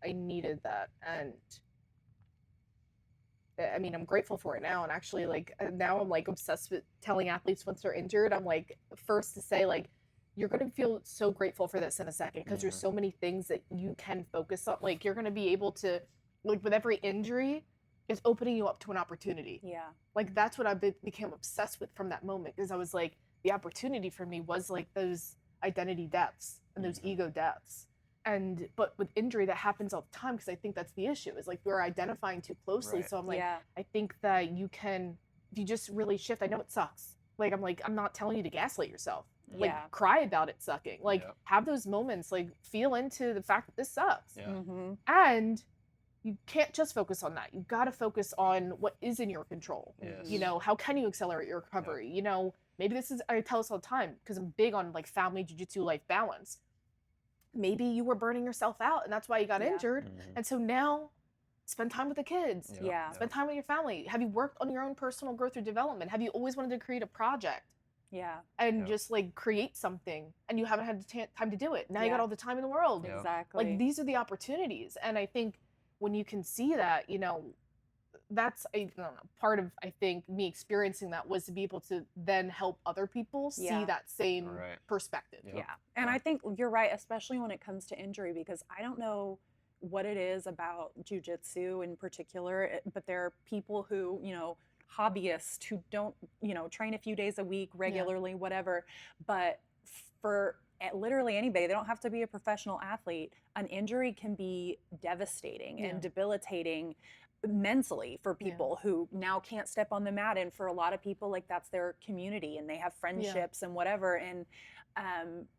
I needed that. And I mean, I'm grateful for it now. And actually, like, now I'm like obsessed with telling athletes once they're injured, I'm like, first to say, like, you're going to feel so grateful for this in a second because there's so many things that you can focus on. Like, you're going to be able to, like, with every injury, it's opening you up to an opportunity. Yeah. Like, that's what I became obsessed with from that moment because I was like, the opportunity for me was like those identity deaths and those ego deaths. But with injury, that happens all the time because I think that's the issue is like we're identifying too closely. Right. So I'm like, I think that you can, if you just really shift, I know it sucks. Like, I'm not telling you to gaslight yourself. Like, cry about it sucking. Like, have those moments, like, feel into the fact that this sucks. And you can't just focus on that. You got to focus on what is in your control. You know, how can you accelerate your recovery? You know, maybe I tell this all the time because I'm big on like family, jiu-jitsu, life balance. Maybe you were burning yourself out and that's why you got injured. And so now spend time with the kids. Spend time with your family. Have you worked on your own personal growth or development? Have you always wanted to create a project? And just like create something and you haven't had time to do it. Now you got all the time in the world. Exactly. Like these are the opportunities. And I think when you can see that, you know, that's part of, I think, me experiencing that was to be able to then help other people see that same perspective. And I think you're right, especially when it comes to injury, because I don't know what it is about jiu-jitsu in particular, but there are people who, you know, hobbyists who don't, you know, train a few days a week regularly, whatever, but for literally anybody, they don't have to be a professional athlete, an injury can be devastating and debilitating mentally for people who now can't step on the mat. And for a lot of people, like that's their community and they have friendships and whatever. And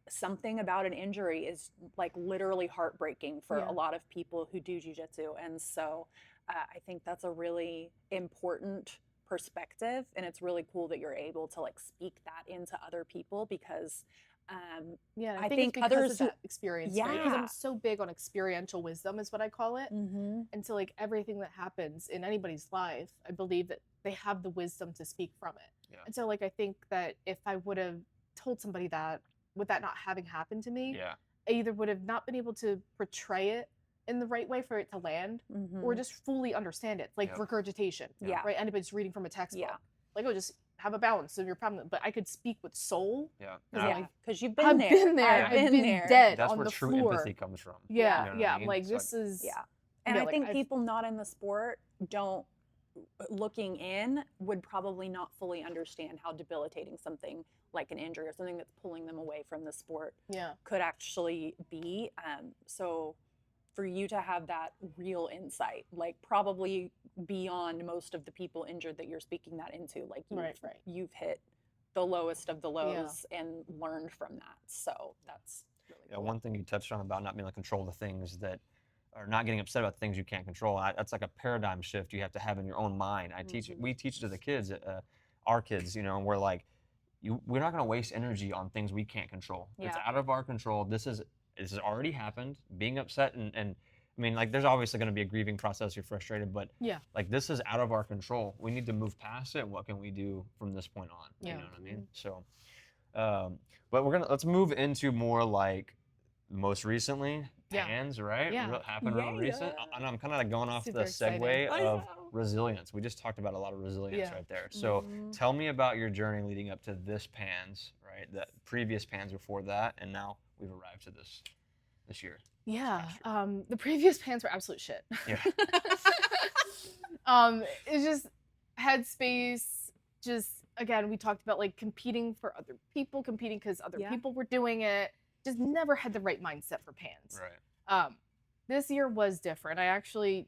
something about an injury is like literally heartbreaking for a lot of people who do jiu-jitsu. And so I think that's a really important perspective, and it's really cool that you're able to like speak that into other people because I think others of that experience, right? Because I'm so big on experiential wisdom is what I call it. And so like everything that happens in anybody's life, I believe that they have the wisdom to speak from it. And so like I think that if I would have told somebody that with that not having happened to me, I either would have not been able to portray it in the right way for it to land or just fully understand it, like regurgitation, right? Anybody's reading from a textbook. Like, oh, just have a balance of your problem. But I could speak with soul. Because you've been I've there. been there. I've been dead That's on where the true floor. empathy comes from. You know what I mean? Like this is. And I think people not in the sport don't, looking in, would probably not fully understand how debilitating something like an injury or something that's pulling them away from the sport could actually be. So for you to have that real insight, like probably beyond most of the people injured that you're speaking that into, like you've hit the lowest of the lows and learned from that. So that's really cool. One thing you touched on about not being able to control the things that, or not getting upset about things you can't control. That's like a paradigm shift you have to have in your own mind. We teach it to the kids, our kids, you know, and we're like, we're not going to waste energy on things we can't control. It's out of our control. This has already happened. Being upset and I mean, like, there's obviously going to be a grieving process. You're frustrated, but like, this is out of our control. We need to move past it. What can we do from this point on? You know what I mean? So, but let's move into more like most recently, PANS, right? Happened real recent. And I'm kind of like going off the segue of resilience. We just talked about a lot of resilience right there. So tell me about your journey leading up to this PANS, right? The previous PANS before that, and now we've arrived to this year. Yeah. The previous pants were absolute shit. Yeah. It's just headspace. Just again, we talked about like competing for other people, competing because other people were doing it. Just never had the right mindset for pants. Right. This year was different.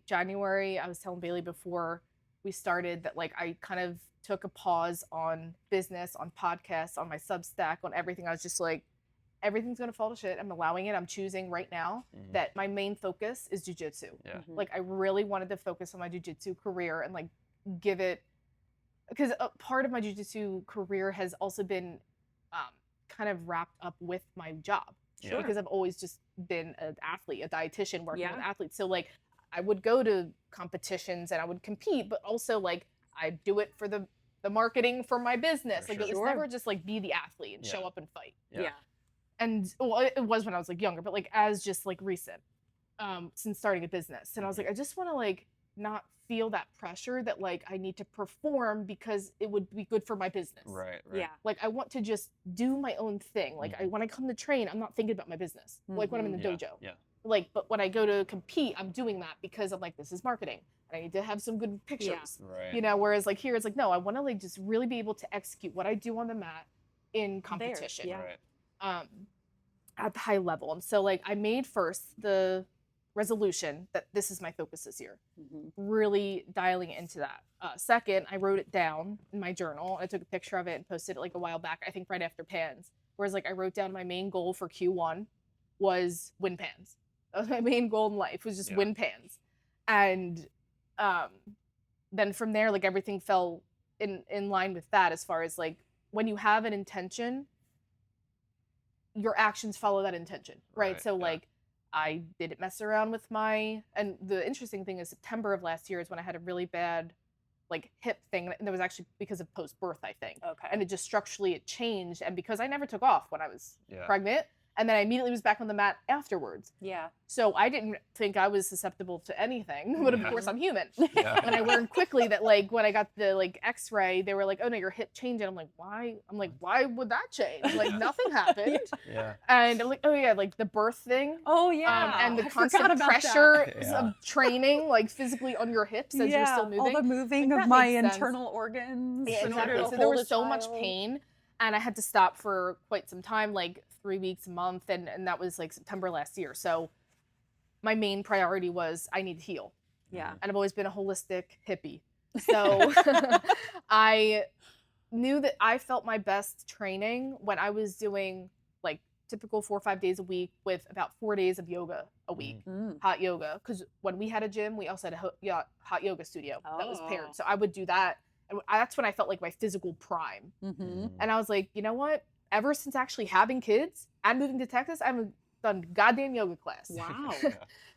January, I was telling Bailey before we started that like I kind of took a pause on business, on podcasts, on my Substack, on everything. I was just like, everything's gonna fall to shit. I'm allowing it. I'm choosing right now that my main focus is jujitsu. Yeah. Like I really wanted to focus on my jujitsu career and like give it, because a part of my jujitsu career has also been kind of wrapped up with my job. Sure. Because I've always just been an athlete, a dietitian working with athletes. So like I would go to competitions and I would compete, but also like I do it for the marketing for my business. Like it was never just like be the athlete and show up and fight. Yeah. And well, it was when I was like younger, but like as just like recent, since starting a business. And I was like, I just want to like not feel that pressure that like I need to perform because it would be good for my business. Right. Yeah. Like I want to just do my own thing. Like when I come to train, I'm not thinking about my business. Like when I'm in the dojo. Yeah. Like, but when I go to compete, I'm doing that because I'm like, this is marketing. I need to have some good pictures. Right. You know, whereas like here, it's like, no, I want to like just really be able to execute what I do on the mat in competition. Right. At the high level. And so like I made first the resolution that this is my focus this year. Really dialing into that. Second, I wrote it down in my journal. I took a picture of it and posted it like a while back, I think right after Pans. Whereas like I wrote down my main goal for Q1 was win Pans. That was my main goal in life, was just win Pans. And then from there, like everything fell in line with that, as far as like when you have an intention, your actions follow that intention, right? So like I didn't mess around with and the interesting thing is September of last year is when I had a really bad like hip thing, and that was actually because of post-birth, I think. Okay. And it just structurally it changed, and because I never took off when I was Yeah. pregnant, and then I immediately was back on the mat afterwards. Yeah. So I didn't think I was susceptible to anything, but of Yeah. course I'm human. Yeah. And I learned quickly that like when I got the like X-ray, they were like, "Oh no, your hip changed." And I'm like, "Why?" I'm like, "Why would that change? Like nothing happened." Yeah. And I'm like, "Oh yeah, like the birth thing." Oh yeah. And the I constant forgot about pressure that. Yeah. of training, like physically on your hips as you're still moving. all the moving Like, of that my makes sense. internal organs. Yeah, in order exactly. to So there hold was a so much child. pain, and I had to stop for quite some time, like 3 weeks, a month, and that was like September last year. So my main priority was I need to heal. Yeah. And I've always been a holistic hippie. So I knew that I felt my best training when I was doing like typical 4 or 5 days a week with about 4 days of yoga a week, hot yoga. Because when we had a gym, we also had a hot yoga studio that was paired. So I would do that. And that's when I felt like my physical prime. And I was like, you know what? Ever since actually having kids and moving to Texas, I haven't done goddamn yoga class. Wow.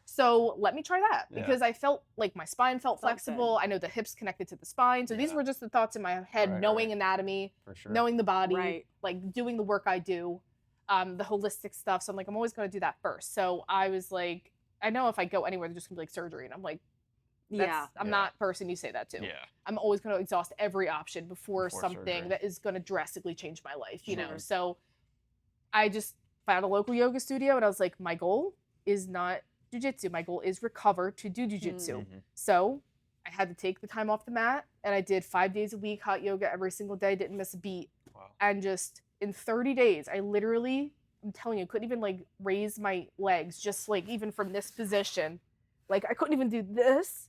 So let me try that, Yeah. because I felt like my spine felt Felt flexible. I know the hips connected to the spine. So these Yeah. were just the thoughts in my head, Right, knowing right. anatomy, For sure. knowing the body, Right. like doing the work I do, the holistic stuff. So I'm like, I'm always going to do that first. So I was like, I know if I go anywhere, they're just gonna be like surgery. And I'm like, I'm not the person you say that to. Yeah. I'm always going to exhaust every option before something surgery. that is going to drastically change my life, you know? Sure. So I just found a local yoga studio, and I was like, my goal is not jujitsu. My goal is recover to do jujitsu. So I had to take the time off the mat, and I did 5 days a week, hot yoga every single day, didn't miss a beat. Wow. And just in 30 days, I literally, I'm telling you, couldn't even like raise my legs, just like even from this position. Like I couldn't even do this.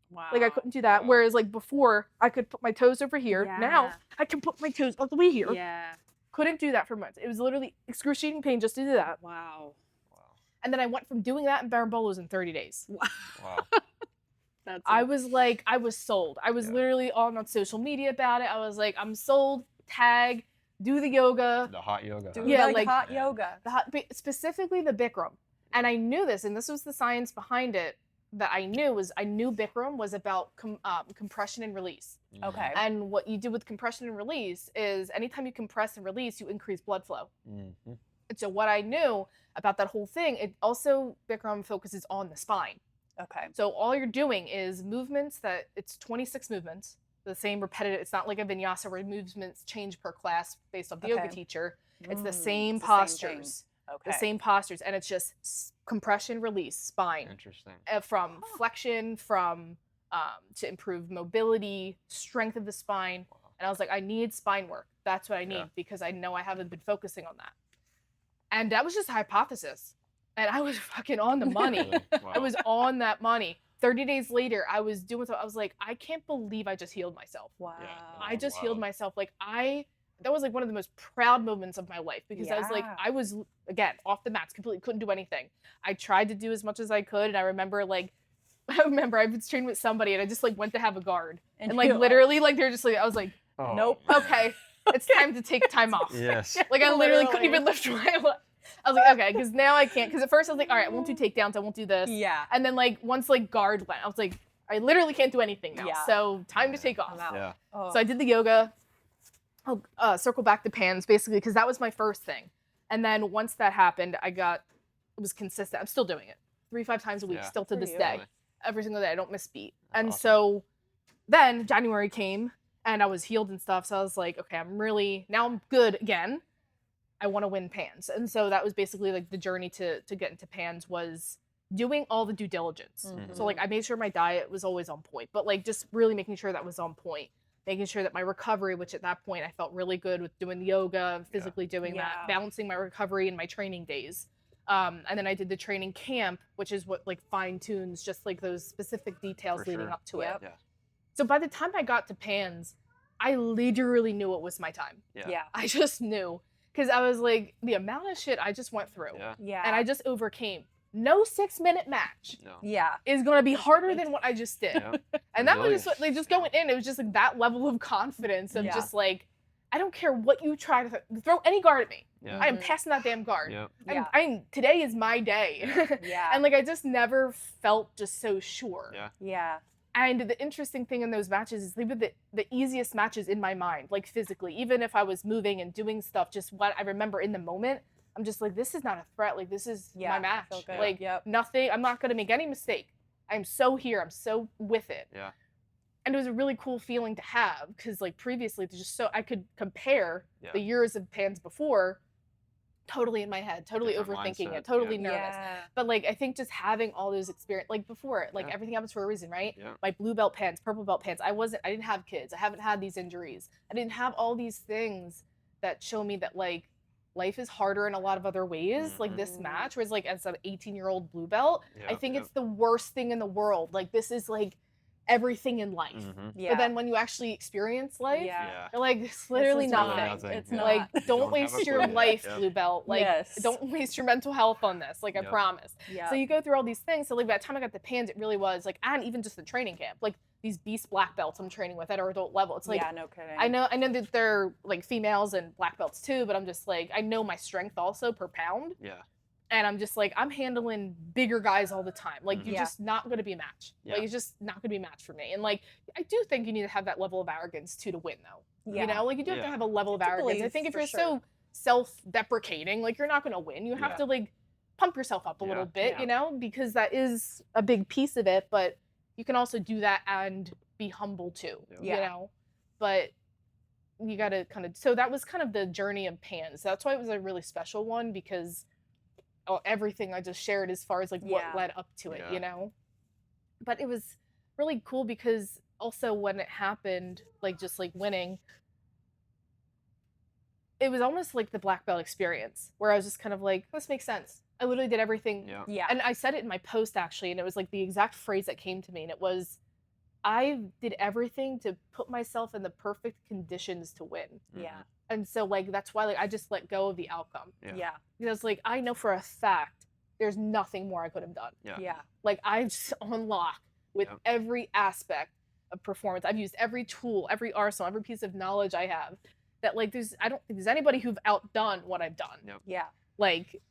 Wow. Like I couldn't do that. Wow. Whereas like before, I could put my toes over here. Now Yeah. I can put my toes all the way here. Yeah. Couldn't do that for months. It was literally excruciating pain just to do that. Wow. Wow. And then I went from doing that in Barambolos in 30 days. Wow. That's I was like, I was sold. I was Yeah. literally on social media about it. I was like, I'm sold. Tag, do the yoga. The hot yoga. do Yeah, like like- hot Yeah. yoga. Specifically the Bikram. And I knew this, and this was the science behind it that I knew Bikram was about compression and release. Okay. And what you do with compression and release is anytime you compress and release, you increase blood flow. Mm-hmm. And so what I knew about that whole thing, it also, Bikram focuses on the spine. Okay. So all you're doing is movements it's 26 movements, the same repetitive. It's not like a vinyasa where movements change per class based off the yoga Okay. teacher. It's the Mm, same it's the same thing. postures. Okay. The same postures, and it's just compression, release, spine. Interesting. From flexion, from to improve mobility, strength of the spine. And I was like, I need spine work. That's what I need because I know I haven't been focusing on that. And that was just a hypothesis. And I was fucking on the money. Really? Wow. I was on that money. 30 days later, I was doing something. I was like, I can't believe I just healed myself. Wow. Yeah. I just Wild. healed myself. Like that was like one of the most proud moments of my life because I was like, Yeah. I was, again, off the mats, completely couldn't do anything. I tried to do as much as I could. And I remember I was training with somebody and I just like went to have a guard. And like you- literally like they're just like, I was like, Oh, Nope. man. okay, it's time to take time off. Yes. Like I literally couldn't Literally. even lift my leg. I was like, okay, because now I can't. Because at first I was like, all right, I won't do takedowns, I won't do this. Yeah. And then like once like guard went, I was like, I literally can't do anything now. Yeah. So time to take off. I'm out. Yeah. Oh. So I did the yoga. I'll circle back to pans basically because that was my first thing. And then once that happened, it was consistent. I'm still doing it 3-5 times a week, Yeah. still to For this you. day. Really? Every single day, I don't miss beat. And awesome. so then January came and I was healed and stuff. So I was like, okay, now I'm good again. I want to win pans. And so that was basically like the journey to get into pans was doing all the due diligence. Mhm. So like I made sure my diet was always on point, but like just really making sure that was on point. Making sure that my recovery, which at that point I felt really good with doing the yoga and physically doing that, Yeah. balancing my recovery and my training days. And then I did the training camp, which is what like fine tunes just like those specific details For leading sure. up to Yep. it. Yeah. So by the time I got to pans, I literally knew it was my time. Yeah. Yeah. I just knew because I was like, the amount of shit I just went through Yeah. Yeah. and I just overcame. No 6-minute match No. Yeah. is going to be harder than what I just did. Yeah. And that was just Resilience. like just going in, it was just like that level of confidence of Yeah. just like, I don't care what you try to throw any guard at me. Yeah. I am Mhm. passing that damn guard. Yeah. Yeah. Today is my day. Yeah. And like I just never felt just so sure. Yeah. Yeah. And the interesting thing in those matches is they were the easiest matches in my mind, like physically. Even if I was moving and doing stuff, just what I remember in the moment, I'm just like, this is not a threat. Like this is Yeah, my I match. feel good. Like Yep. nothing. I'm not gonna make any mistake. I'm so here. I'm so with it. Yeah. And it was a really cool feeling to have because like previously, I could compare Yeah. the years of pans before, totally in my head, totally Different overthinking mindset, it, totally yeah. nervous. Yeah. But like I think just having all those experience, like before, like Yeah. everything happens for a reason, right? Yeah. My blue belt pants, purple belt pants. I didn't have kids. I haven't had these injuries. I didn't have all these things that show me that like life is harder in a lot of other ways. Like this Mhm. match was like as an 18-year-old blue belt, I Yeah, think yeah. it's the worst thing in the world. Like this is like everything in life. Mhm. Yeah. But then when you actually experience life, Yeah. Yeah. you're like, it's literally is nothing. really nothing. It's Yeah. not. Like, don't Don't have waste a your clue. life, Yeah. blue belt. Like, Yes. don't waste your mental health on this. Like, I Yeah. promise. Yeah. So you go through all these things. So like by the time I got the pans, it really was like, and even just the training camp, like these beast black belts I'm training with at our adult level. It's like, yeah, no kidding. I know that they're like females and black belts too, but I'm just like, I know my strength also per pound. Yeah. And I'm just like, I'm handling bigger guys all the time. Like, Mhm. you're Yeah. just not going to be a match. Yeah. Like, it's just not going to be a match for me. And like, I do think you need to have that level of arrogance too to win, though. Yeah. You know, like you do have Yeah. to have a level of To arrogance. I believe, think if for you're sure. so self-deprecating, like you're not going to win. You have Yeah. to like pump yourself up a Yeah. little bit, Yeah. you know, because that is a big piece of it. But you can also do that and be humble too. Yeah. You Yeah. know, but you got to kind of. So that was kind of the journey of pans. That's why it was a really special one because everything I just shared as far as like what Yeah. led up to it, Yeah. you know. But it was really cool because also when it happened, like just like winning, it was almost like the black belt experience where I was just kind of like, this makes sense. I literally did everything. Yeah. Yeah. And I said it in my post actually, and it was like the exact phrase that came to me, and it was, I did everything to put myself in the perfect conditions to win. yeah. And so like that's why like I just let go of the outcome. Yeah. Yeah. Because like I know for a fact there's nothing more I could have done. Yeah. Yeah. Like I'm just on lock with Yep. every aspect of performance. I've used every tool, every arsenal, every piece of knowledge I have. That like I don't think there's anybody who've outdone what I've done. Yep. Yeah. Like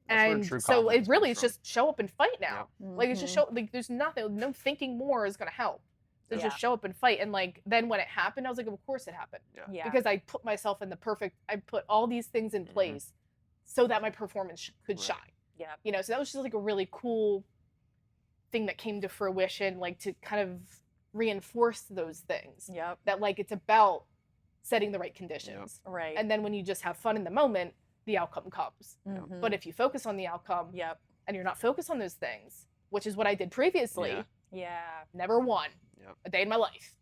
That's where and true so it confidence really comes is from. just show up and fight now. Like it's just Mhm. show like there's nothing, no thinking more is gonna help. So Yeah. just show up and fight. And like then when it happened, I was like, of course it happened. Yeah. Because I put myself in I put all these things in Mhm. place so that my performance could Right. shine. Yeah. You know, so that was just like a really cool thing that came to fruition, like to kind of reinforce those things. Yep. That like it's about setting the right conditions. Right. And then when you just have fun in the moment, the outcome comes. Mhm. But if you focus on the outcome Yep. and you're not focused on those things, which is what I did previously, Yeah. never won Yep. a day in my life.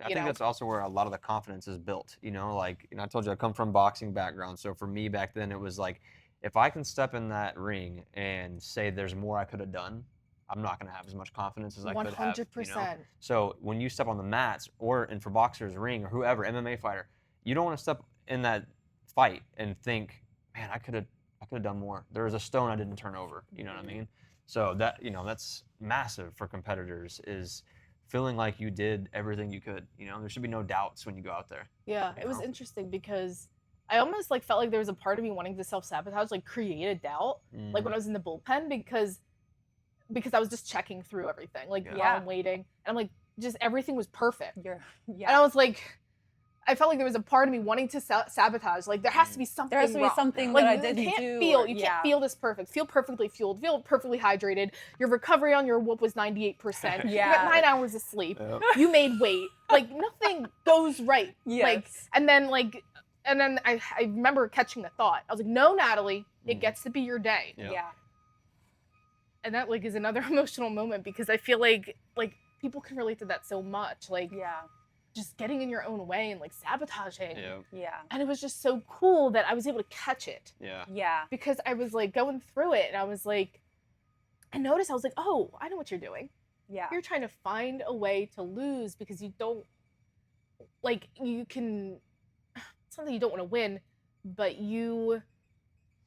I think that's also where a lot of the confidence is built, like, I told you I come from boxing background. So for me back then, it was like, if I can step in that ring and say there's more I could have done, I'm not going to have as much confidence as I could have. 100%. So when you step on the mats and for boxers, ring, or whoever, MMA fighter, you don't want to step in that fight and think, man, I could have done more. There was a stone I didn't turn over. You know what I mean? So that's massive for competitors, is feeling like you did everything you could. There should be no doubts when you go out there. Yeah, it was interesting because I almost like felt like there was a part of me wanting to self-sabotage, like create a doubt, like when I was in the bullpen, because I was just checking through everything, like while I'm waiting, and I'm like, just everything was perfect. And I was like, I felt like there was a part of me wanting to sabotage. Like there has to be something. There has to be wrong. something like, that I didn't do. You can't feel this perfect. Feel perfectly fueled. Feel perfectly hydrated. Your recovery on your whoop was 98%. You got 9 hours of sleep. Yep. You made weight. Like nothing goes right. Yes. Like and then I remember catching the thought. I was like, no, Natalie, it gets to be your day. Yeah. And that like is another emotional moment, because I feel like people can relate to that so much. Like just getting in your own way and like sabotaging. Yeah. And it was just so cool that I was able to catch it. Yeah. Because I was like going through it and I was like, I noticed, I was like, oh, I know what you're doing. Yeah. You're trying to find a way to lose because you don't, like, you can, it's not that you don't want to win, but you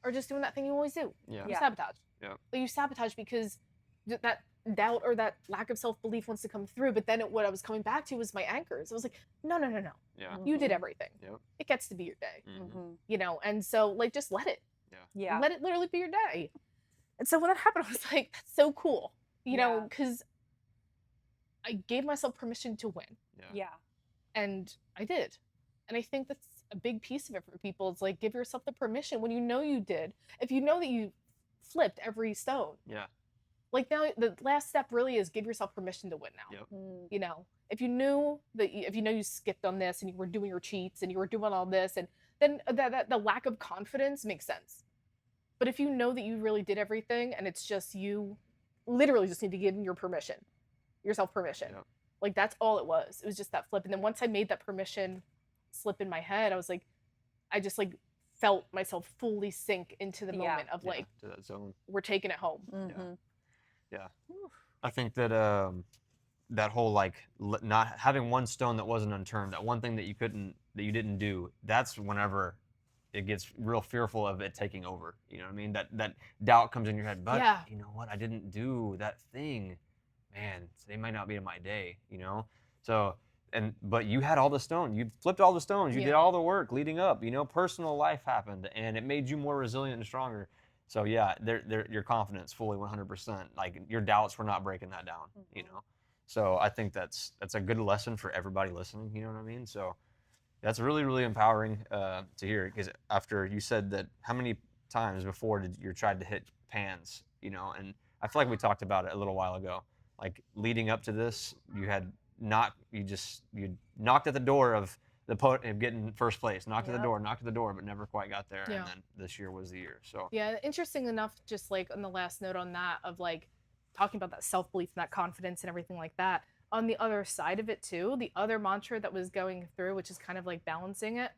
are just doing that thing you always do. Yeah. You sabotage. Yeah. But you sabotage because that doubt or that lack of self-belief wants to come through. But then what I was coming back to was my anchors. I was like, no. Yeah. You did everything. Yep. It gets to be your day. Mm-hmm. And so like just let it. Yeah. Let it literally be your day. And so when that happened, I was like, that's so cool. Because I gave myself permission to win. Yeah. And I did. And I think that's a big piece of it for people. It's like, give yourself the permission when you know you did. If you know that you flipped every stone. Yeah. Like now, the last step really is give yourself permission to win now. Yep. If you knew you skipped on this and you were doing your cheats and you were doing all this, and then that the lack of confidence makes sense. But if you know that you really did everything and it's just you literally just need to give yourself permission. Yep. Like that's all it was. It was just that flip. And then once I made that permission slip in my head, I was like, I just like felt myself fully sink into the moment of like, to that zone. We're taking it home. Yeah. I think that that whole like not having one stone that wasn't unturned, that one thing that you didn't do, that's whenever it gets real fearful of it taking over. You know what I mean? That doubt comes in your head, but you know what? I didn't do that thing. Man, today might not be my day, So but you had all the stones. You flipped all the stones. You did all the work leading up. Personal life happened, and it made you more resilient and stronger. So yeah, your confidence fully 100%. Like your doubts were not breaking that down. So I think that's a good lesson for everybody listening. You know what I mean? So that's really, really empowering to hear. Because after you said that, how many times before did you tried to hit pans? And I feel like we talked about it a little while ago. Like leading up to this, you knocked at the door of getting first place, knocked at the door, but never quite got there. And then this year was the year. So yeah, interesting enough, just like on the last note on that, of like talking about that self-belief and that confidence and everything like that. On the other side of it too, the other mantra that was going through, which is kind of like balancing it,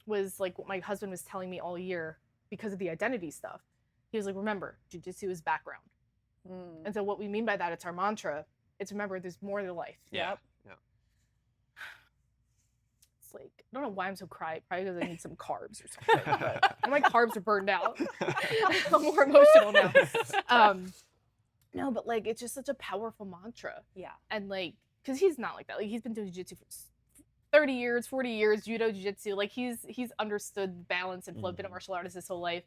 was like what my husband was telling me all year because of the identity stuff. He was like, remember, jiu-jitsu is background. And so what we mean by that, it's our mantra. It's remember, there's more to life. Yep. It's like, I don't know why I'm so cry. Probably because I need some carbs or something. But my carbs are burned out. I'm more emotional now. No, but like, it's just such a powerful mantra. Yeah. And like, because he's not like that. Like, he's been doing jiu-jitsu for 30 years, 40 years, judo, jiu-jitsu. Like, he's understood balance and flow, been a martial artist his whole life.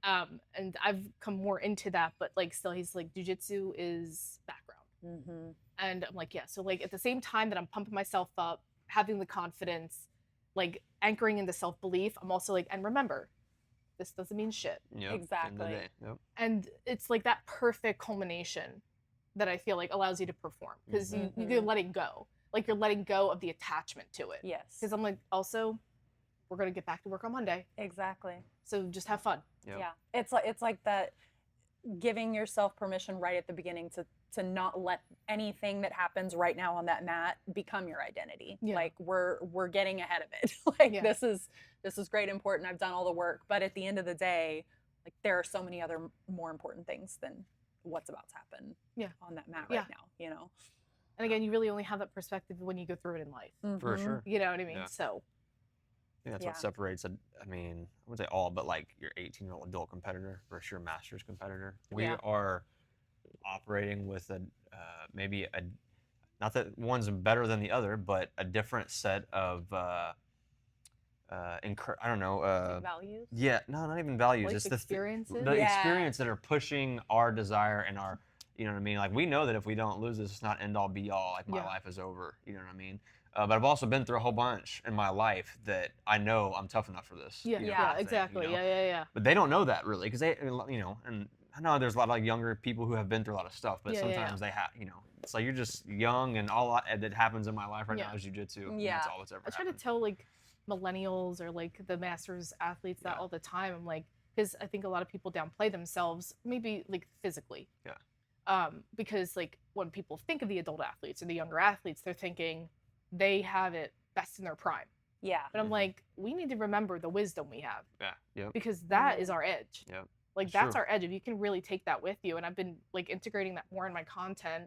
And I've come more into that, but like, still, he's like, jiu-jitsu is background. And I'm like, yeah. So like, at the same time that I'm pumping myself up, having the confidence, like anchoring in the self-belief, I'm also like, and remember, this doesn't mean shit. Exactly. And it's like that perfect culmination that I feel like allows you to perform, because you're letting go. Like, you're letting go of the attachment to it. Yes. Because I'm like, also, we're going to get back to work on Monday. Exactly. So just have fun. Yep. Yeah. It's like that, giving yourself permission right at the beginning to not let anything that happens right now on that mat become your identity. Yeah. Like we're getting ahead of it. Like Yeah. this is great, important. I've done all the work, but at the end of the day, like there are so many other more important things than what's about to happen on that mat right now, you know. And again, you really only have that perspective when you go through it in life. For sure. You know what I mean? Yeah. So I think that's what separates, I wouldn't say all, but like your 18-year-old adult competitor versus your master's competitor. We are operating with maybe not that one's better than the other, but a different set of, Values? Yeah, no, not even values. Life It's experiences? the experience that are pushing our desire and our, you know what I mean? Like we know that if we don't lose this, it's not end all be all. Like my life is over. You know what I mean? But I've also been through a whole bunch in my life that I know I'm tough enough for this. Yeah, you know, yeah, thing, exactly. you know? Yeah. But they don't know that really, because they, you know, and I know there's a lot of like younger people who have been through a lot of stuff, but sometimes they have, you know, it's like you're just young, and all that happens in my life right now is jujitsu. Yeah, that's all that's ever I try happened. to tell like millennials or like the masters athletes that all the time. I'm like, because I think a lot of people downplay themselves, maybe like physically. Yeah. Because like when people think of the adult athletes or the younger athletes, they're thinking they have it best in their prime. Yeah. But I'm like, we need to remember the wisdom we have. Yeah. Yep. Because that is our edge. Yep. Like that's our edge. If you can really take that with you, and I've been like integrating that more in my content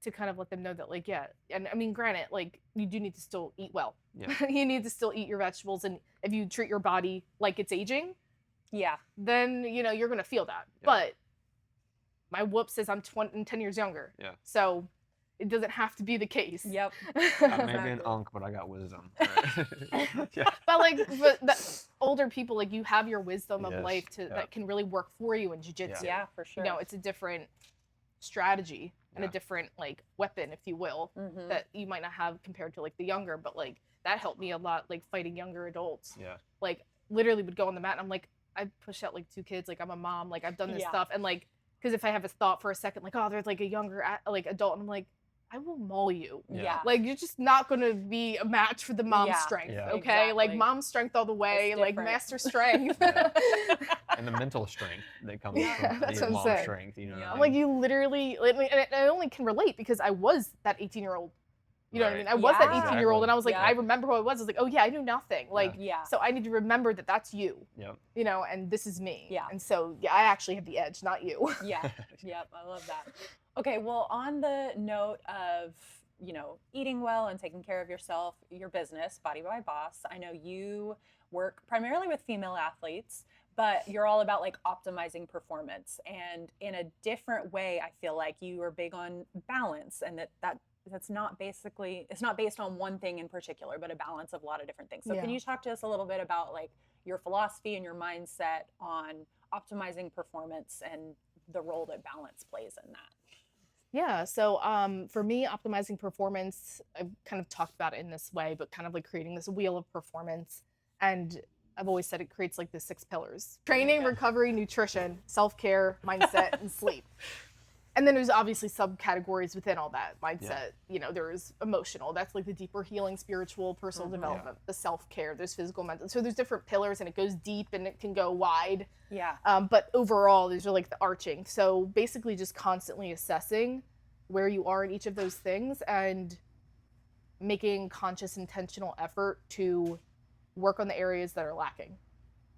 to kind of let them know that like, and I mean, granted, like you do need to still eat well. Yeah. You need to still eat your vegetables, and if you treat your body like it's aging, then you know you're gonna feel that. Yeah. But my whoop says I'm 10 years younger. Yeah. So it doesn't have to be the case. Yep. I may be an unk, but I got wisdom. Right? Yeah. But the older people, like you have your wisdom of life that can really work for you in jiu-jitsu. Yeah, for sure. You know, it's a different strategy and a different like weapon, if you will, that you might not have compared to like the younger, but like that helped me a lot, like fighting younger adults. Yeah. Like literally would go on the mat and I'm like, I push out like 2 kids, like I'm a mom, like I've done this stuff, and like, because if I have a thought for a second, like, oh, there's like a younger like adult, and I'm like, I will maul you. Yeah. Like you're just not gonna be a match for the mom strength. Yeah. Okay. Exactly. Like mom strength all the way, like master strength. And the mental strength that comes from that's the what I'm mom saying. strength, you know. I'm like, you literally, and I only can relate because I was that 18-year-old. You know what I mean? I was that 18-year-old, and I was like, I remember who I was. I was like, oh yeah, I knew nothing. Like, so I need to remember that that's you. Yep. You know, and this is me. Yeah. And so, I actually have the edge, not you. Yeah. Yep. I love that. Okay. Well, on the note of, you know, eating well and taking care of yourself, your business, Body by Boss, I know you work primarily with female athletes, but you're all about like optimizing performance, and in a different way. I feel like you are big on balance, and that's not basically, it's not based on one thing in particular, but a balance of a lot of different things. So can you talk to us a little bit about like your philosophy and your mindset on optimizing performance and the role that balance plays in that? Yeah. So for me, optimizing performance, I've kind of talked about it in this way, but kind of like creating this wheel of performance. And I've always said it creates like the 6 pillars: training, recovery, nutrition, self-care, mindset, and sleep. And then there's obviously subcategories within all that mindset. Yeah. You know, there's emotional, that's like the deeper healing, spiritual, personal development, the self-care, there's physical, mental. So there's different pillars, and it goes deep and it can go wide. Yeah. But overall, these are like the arching. So basically just constantly assessing where you are in each of those things and making conscious, intentional effort to work on the areas that are lacking.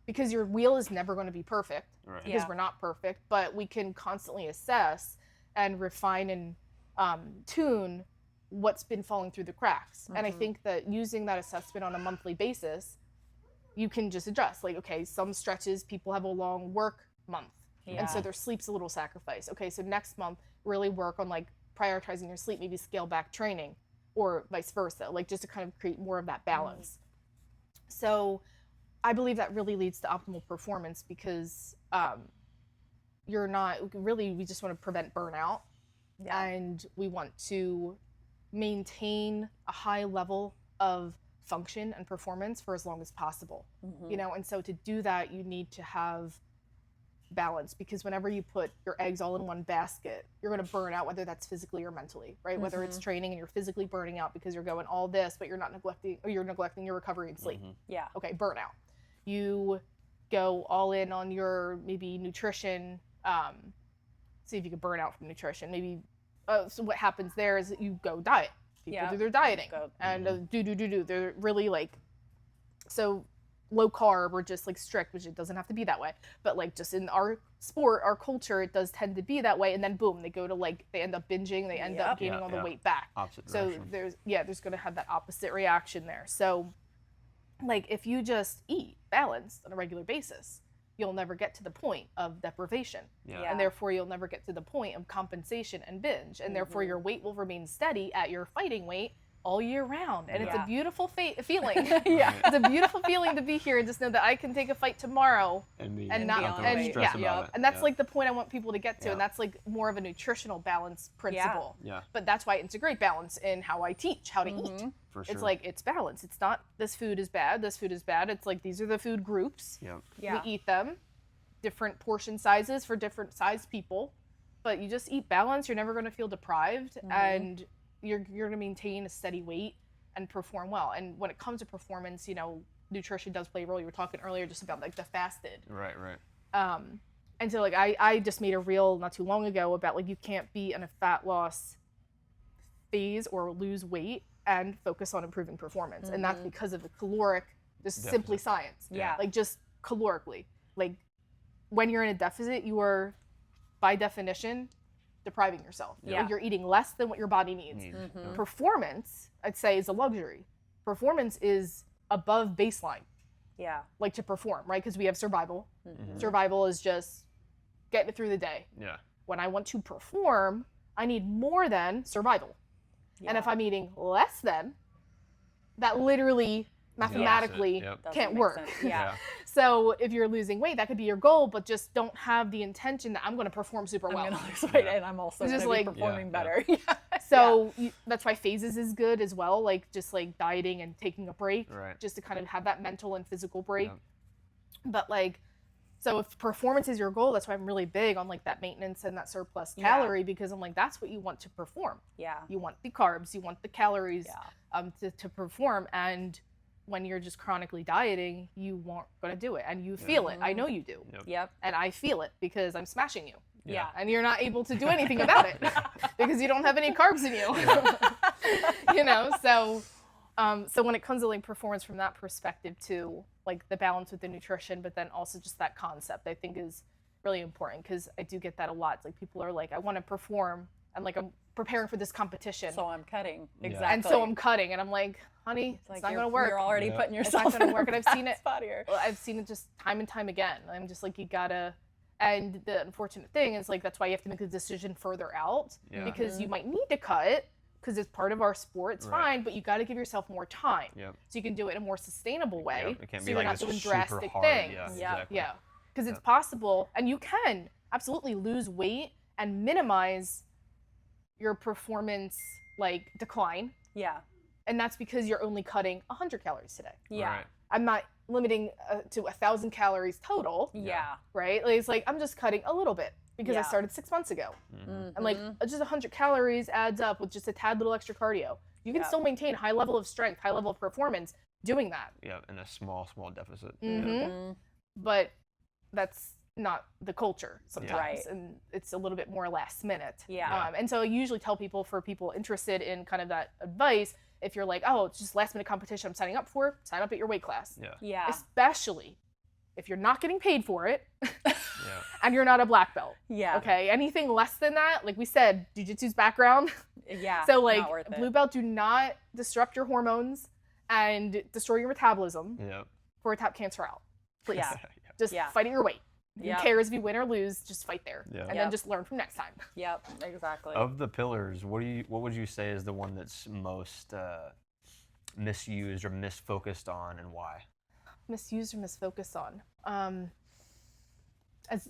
Because your wheel is never going to be perfect, because we're not perfect, but we can constantly assess and refine and tune what's been falling through the cracks. And I think that using that assessment on a monthly basis, you can just adjust. Like, okay, some stretches people have a long work month, and so their sleep's a little sacrifice. Okay, so next month really work on like prioritizing your sleep, maybe scale back training, or vice versa, like just to kind of create more of that balance. So I believe that really leads to optimal performance, because you're not really, we just want to prevent burnout, and we want to maintain a high level of function and performance for as long as possible. You know, and so to do that, you need to have balance, because whenever you put your eggs all in one basket, you're going to burn out, whether that's physically or mentally, right? Whether it's training and you're physically burning out because you're going all this, but you're neglecting your recovery and sleep. Yeah. Okay, burnout. You go all in on your maybe nutrition. See if you can burn out from nutrition. Maybe. So what happens there is that you go diet. People do their dieting and They're really like, so low carb or just like strict, which it doesn't have to be that way. But like just in our sport, our culture, it does tend to be that way. And then boom, they go to like, they end up binging, they end up gaining all the weight back. Opposite so direction. there's going to have that opposite reaction there. So like if you just eat balanced on a regular basis, you'll never get to the point of deprivation. Yeah. And therefore you'll never get to the point of compensation and binge. And therefore your weight will remain steady at your fighting weight all year round. And it's a beautiful feeling. It's a beautiful feeling to be here and just know that I can take a fight tomorrow and not stress about it. And that's like the point I want people to get to. And that's like more of a nutritional balance principle. Yeah. But that's why I integrate balance in how I teach how to eat. For sure. It's like, it's balance. It's not this food is bad, this food is bad. It's like, these are the food groups. We eat them. Different portion sizes for different size people. But you just eat balance. You're never going to feel deprived. And you're going to maintain a steady weight and perform well. And when it comes to performance, you know, nutrition does play a role. You were talking earlier just about like the fasted. Right. And so like I just made a reel not too long ago about like you can't be in a fat loss phase or lose weight and focus on improving performance. And that's because of the caloric, just simply science. Like just calorically. Like when you're in a deficit, you are by definition depriving yourself. You're eating less than what your body needs. Performance, I'd say, is a luxury. Performance is above baseline. Like to perform, right? Because we have survival. Survival is just getting it through the day. When I want to perform, I need more than survival. And if I'm eating less than, that literally mathematically can't work. So if you're losing weight, that could be your goal, but just don't have the intention that I'm going to perform super well. I'm going to lose weight and I'm also going to be performing better. So that's why phases is good as well, like just like dieting and taking a break, just to kind of have that mental and physical break. But like, so if performance is your goal, that's why I'm really big on like that maintenance and that surplus calorie, because I'm like, that's what you want to perform. You want the carbs, you want the calories to perform. And when you're just chronically dieting, you aren't going to do it. And you feel it. I know you do. And I feel it because I'm smashing you. And you're not able to do anything about it because you don't have any carbs in you. You know, so when it comes to like performance from that perspective too, like the balance with the nutrition, but then also just that concept, I think is really important, because I do get that a lot. It's like people are like, I want to perform and like I'm preparing for this competition. So I'm cutting. Exactly. And so I'm cutting, and I'm like, honey, it's not going to work. You're already putting yourself it's not going to work. And I've seen it. Here. I've seen it just time and time again. I'm just like, you gotta. And the unfortunate thing is like, that's why you have to make a decision further out, because you might need to cut because it's part of our sport. It's fine, but you got to give yourself more time so you can do it in a more sustainable way. It can't so be you're like not this doing super drastic hard. things. Exactly. Because it's possible, and you can absolutely lose weight and minimize your performance like decline. And that's because you're only cutting 100 calories today. I'm not limiting to 1,000 calories total. Right? Like, it's like I'm just cutting a little bit because I started 6 months ago. And like just 100 calories adds up with just a tad little extra cardio. You can still maintain high level of strength, high level of performance doing that. In a small deficit. But that's not the culture sometimes, and it's a little bit more last minute. And so I usually tell people, for people interested in kind of that advice, if you're like, oh, it's just last minute competition I'm signing up for, sign up at your weight class. Especially if you're not getting paid for it and you're not a black belt. Okay, anything less than that, like we said, jiu-jitsu's background. So like blue belt, do not disrupt your hormones and destroy your metabolism for a tap cancer out. Please. Just fight at your weight. Who cares if you win or lose? Just fight there, and then just learn from next time. Exactly. Of the pillars, what would you say is the one that's most misused or misfocused on, and why? Misused or misfocused on,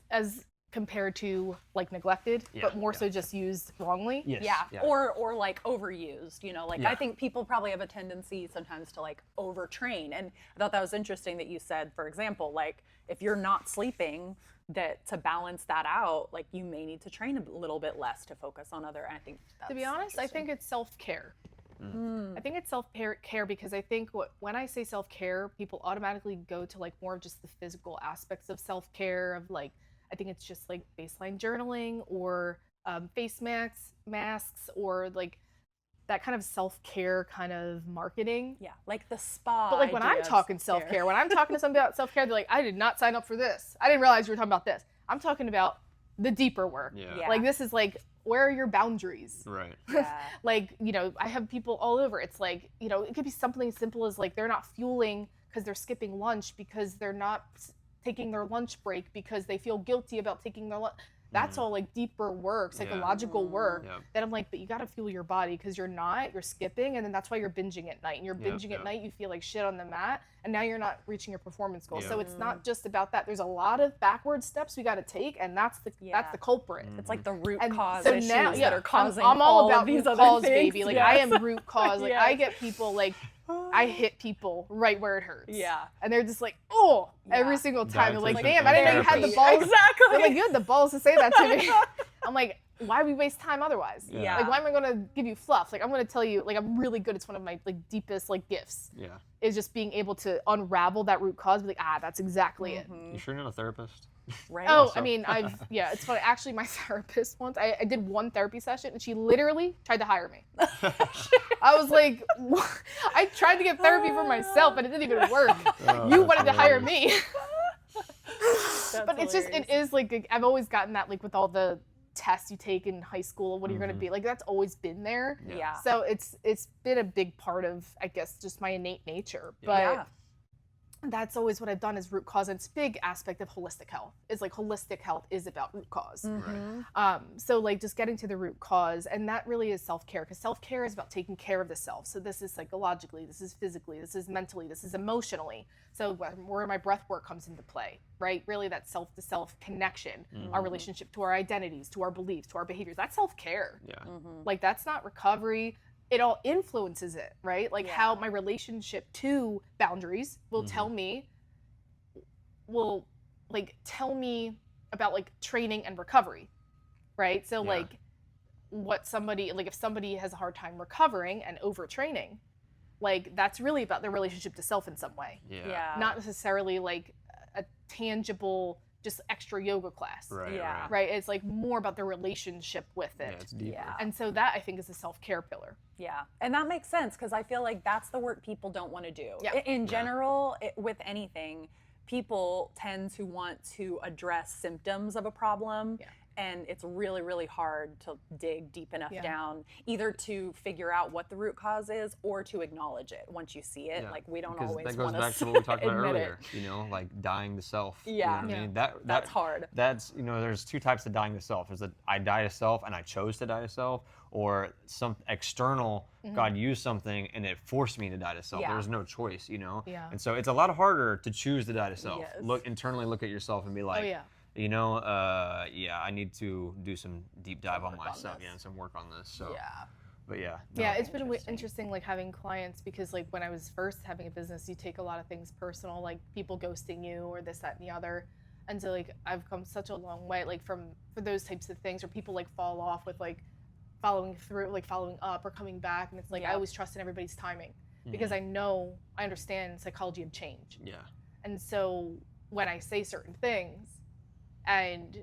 as compared to like neglected, but more so just used wrongly. Or like overused. You know, like I think people probably have a tendency sometimes to like overtrain. And I thought that was interesting that you said, for example, like if you're not sleeping, that to balance that out, like you may need to train a little bit less to focus on other. And I think that's To be honest, I think it's self-care. I think it's self-care because I think when I say self-care, people automatically go to like more of just the physical aspects of self-care of like, I think it's just like baseline journaling or face masks or like that kind of self-care kind of marketing. Yeah, like the spa. But like when I'm talking self-care, when I'm talking to somebody about self-care, they're like, I did not sign up for this. I didn't realize you were talking about this. I'm talking about the deeper work. Yeah. Like this is like, where are your boundaries? Right. Yeah. Like, you know, I have people all over. It's like, you know, it could be something as simple as like they're not fueling because they're skipping lunch because they're not taking their lunch break because they feel guilty about taking their lunch. That's all like deeper work, psychological work that I'm like, but you got to fuel your body because you're skipping. And then that's why you're binging at night. And you're binging at night, you feel like shit on the mat. And now you're not reaching your performance goals. So it's not just about that. There's a lot of backward steps we got to take. And that's the culprit. It's like the root And cause so issues now, that are causing I'm all about these root other cause, things. baby. Like Yes. I am root cause. Like Yes. I get people like, I hit people right where it hurts. Yeah. And they're just like, oh, every single time. They're like, Dietitian damn, I didn't know you had the therapist. balls. Exactly. They're like, you had the balls to say that to me. I'm like, why we waste time otherwise? Yeah. Like, why am I gonna give you fluff? Like, I'm gonna tell you, like, I'm really good. It's one of my like deepest like gifts. Yeah. Is just being able to unravel that root cause. Be like, that's exactly it. You sure you're not a therapist? Right. Oh, Also. I mean, it's funny. Actually, my therapist once, I did one therapy session and she literally tried to hire me. I was like, what? I tried to get therapy for myself and it didn't even work. You wanted to hire me. But it's just, it is like, I've always gotten that like with all the tests you take in high school, what are you going to be like, that's always been there. Yeah. So it's been a big part of, I guess, just my innate nature. But Yeah. that's always what I've done is root cause. And it's a big aspect of holistic health. Is like holistic health is about root cause. Right. So like just getting to the root cause, and that really is self-care, because self-care is about taking care of the self. So this is psychologically, this is physically, this is mentally, this is emotionally. So where my breath work comes into play, right? Really that self-to-self connection, our relationship to our identities, to our beliefs, to our behaviors. That's self-care. Yeah. Like that's not recovery. It all influences it, right? Like how my relationship to boundaries will tell me about like training and recovery, right? So like what somebody, like if somebody has a hard time recovering and overtraining, like that's really about their relationship to self in some way. Yeah. Not necessarily like a tangible, just extra yoga class. Right. Yeah. Right. Right? It's like more about their relationship with it. Yeah, it's deeper. Yeah. And so that I think is a self-care pillar. Yeah, and that makes sense because I feel like that's the work people don't want to do. Yeah. In general, with anything, people tend to want to address symptoms of a problem. Yeah. And it's really, really hard to dig deep enough Yeah. down, either to figure out what the root cause is or to acknowledge it once you see it. Yeah. Like we don't Because always that goes want back to what we talked about admit earlier. it. You know, like dying to self. Yeah. You know what I mean? That's hard. That's, you know, there's two types of dying to self. There's that I die to self and I chose to die to self, or some external God used something and it forced me to die to self. Yeah. There was no choice, you know? Yeah. And so it's a lot harder to choose to die to self. Yes. Look internally, look at yourself and be like, you know, I need to do some deep dive on myself, and some work on this. So, but yeah. No. Yeah, it's been interesting, like having clients, because like when I was first having a business, you take a lot of things personal, like people ghosting you or this, that, and the other. And so like I've come such a long way, like for those types of things, where people like fall off with like following through, like following up or coming back. And it's like, I always trust in everybody's timing because I understand psychology of change. Yeah. And so when I say certain things, and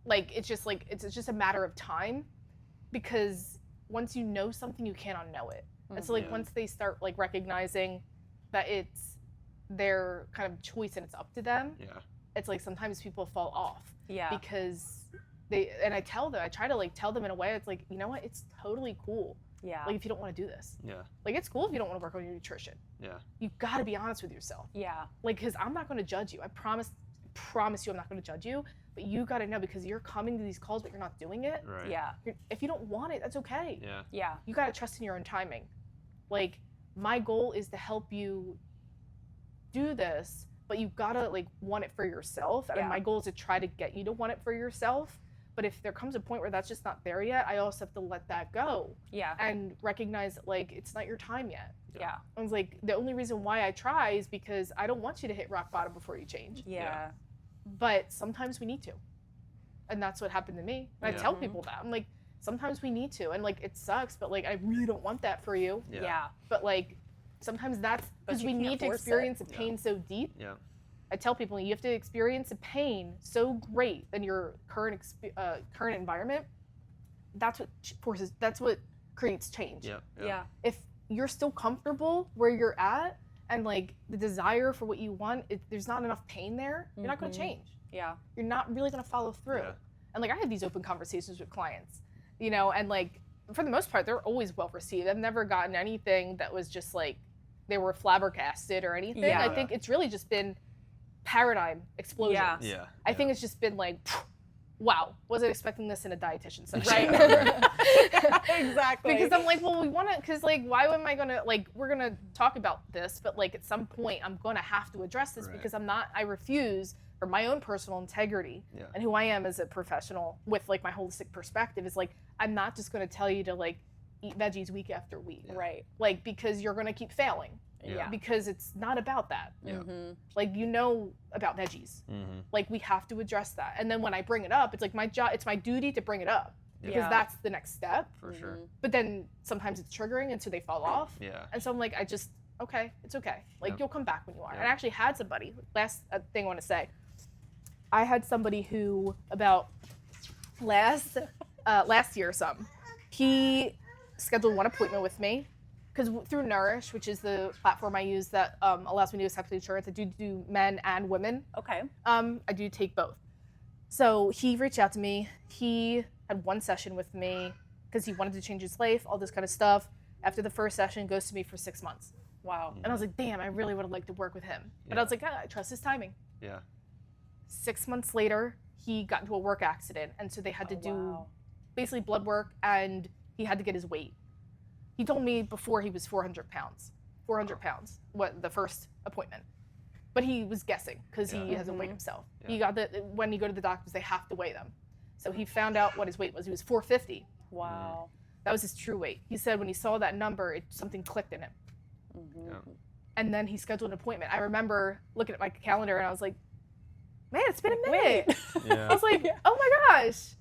like it's just a matter of time, because once you know something, you can't unknow it. And so like once they start like recognizing that it's their kind of choice and it's up to them, it's like sometimes people fall off because I try to like tell them in a way, it's like, you know what, it's totally cool. Yeah. Like if you don't want to do this. Yeah. Like it's cool if you don't want to work on your nutrition. Yeah. You got to be honest with yourself. Yeah. Like, because I'm not going to judge you. I promise you I'm not going to judge you. But you got to know, because you're coming to these calls but you're not doing it. Right. Yeah. If you don't want it, that's okay. Yeah. Yeah. You got to trust in your own timing. Like, my goal is to help you do this, but you got to like want it for yourself. And my goal is to try to get you to want it for yourself. But if there comes a point where that's just not there yet, I also have to let that go. Yeah. And recognize that, like, it's not your time yet. Yeah. I was like, the only reason why I try is because I don't want you to hit rock bottom before you change. Yeah. but sometimes we need to. And that's what happened to me. And I tell people that. I'm like, sometimes we need to. And like, it sucks, but like, I really don't want that for you. Yeah. But like, sometimes that's because we need to experience a pain so deep. Yeah. I tell people you have to experience a pain so great than your current environment. That's what creates change. Yeah. If you're still comfortable where you're at and like the desire for what you want, there's not enough pain there, you're not going to change. Yeah. You're not really going to follow through. Yeah. And like I have these open conversations with clients, you know, and like for the most part, they're always well received. I've never gotten anything that was just like they were flabbergasted or anything. Yeah. I think it's really just been paradigm explosions. Yeah. I think it's just been like, wow, wasn't expecting this in a dietitian session. Right. Exactly. Because I'm like, well, we want to, because like, why am I going to, like, we're going to talk about this, but like at some point I'm going to have to address this because I refuse for my own personal integrity and who I am as a professional with like my holistic perspective is like, I'm not just going to tell you to like eat veggies week after week. Right. Like, because you're going to keep failing. Yeah. Because it's not about that. Yeah. Like, you know about veggies. Like, we have to address that. And then when I bring it up, it's like my job, it's my duty to bring it up because that's the next step. For sure. But then sometimes it's triggering and so they fall off. Yeah. And so I'm like, okay, it's okay. Like, you'll come back when you are. And I actually had somebody, last thing I want to say, I had somebody who about last year or something, he scheduled one appointment with me. Because through Nourish, which is the platform I use that allows me to accept insurance, I do men and women. Okay. I do take both. So he reached out to me. He had one session with me because he wanted to change his life, all this kind of stuff. After the first session, goes to me for 6 months. Wow. And I was like, damn, I really would have liked to work with him. But I was like, I trust his timing. Yeah. 6 months later, he got into a work accident. And so they had to do basically blood work and he had to get his weight. He told me before he was 400 pounds, the first appointment. But he was guessing because he hasn't weighed himself. Yeah. When you go to the doctors, they have to weigh them. So he found out what his weight was. He was 450. Wow. That was his true weight. He said when he saw that number, something clicked in him. Yeah. And then he scheduled an appointment. I remember looking at my calendar and I was like, man, it's been a minute. I was like, oh my gosh.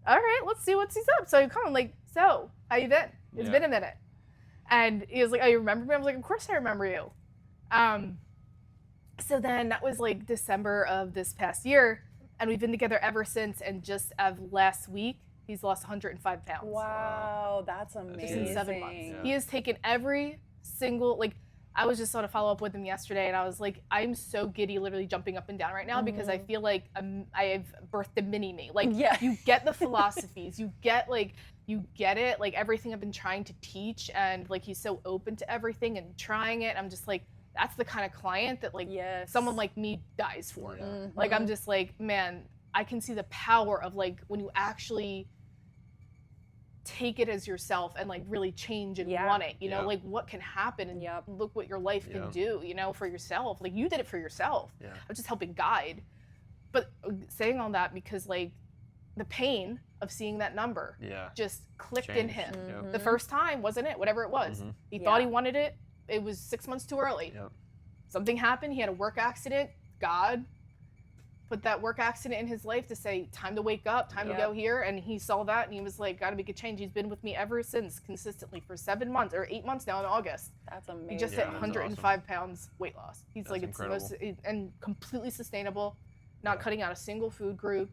All right, let's see what's he's up. So I come, I'm like, so how you been? It's been a minute. And he was like, oh, you remember me? I was like, of course I remember you. So then that was like December of this past year. And we've been together ever since. And just of last week, he's lost 105 pounds. Wow, that's amazing. Just in 7 months. Yeah. He has taken every single, like, I was just on a follow-up with him yesterday. And I was like, I'm so giddy, literally jumping up and down right now because I feel like I have birthed a mini-me. Like, you get the philosophies. You get it, like everything I've been trying to teach, and like he's so open to everything and trying it. I'm just like, that's the kind of client that like someone like me dies for. Like I'm just like, man, I can see the power of like when you actually take it as yourself and like really change and want it, you know, like what can happen and look what your life can do, you know, for yourself. Like you did it for yourself. I'm just helping guide. But saying all that because like the pain of seeing that number just clicked in him. The first time, wasn't it? Whatever it was. He thought he wanted it. It was 6 months too early. Something happened. He had a work accident. God put that work accident in his life to say, time to wake up, time to go here. And he saw that and he was like, gotta make a change. He's been with me ever since consistently for 7 months or 8 months now in August. That's amazing. He just hit 105 pounds weight loss. He's that's like, incredible. It's the most, and completely sustainable, not cutting out a single food group.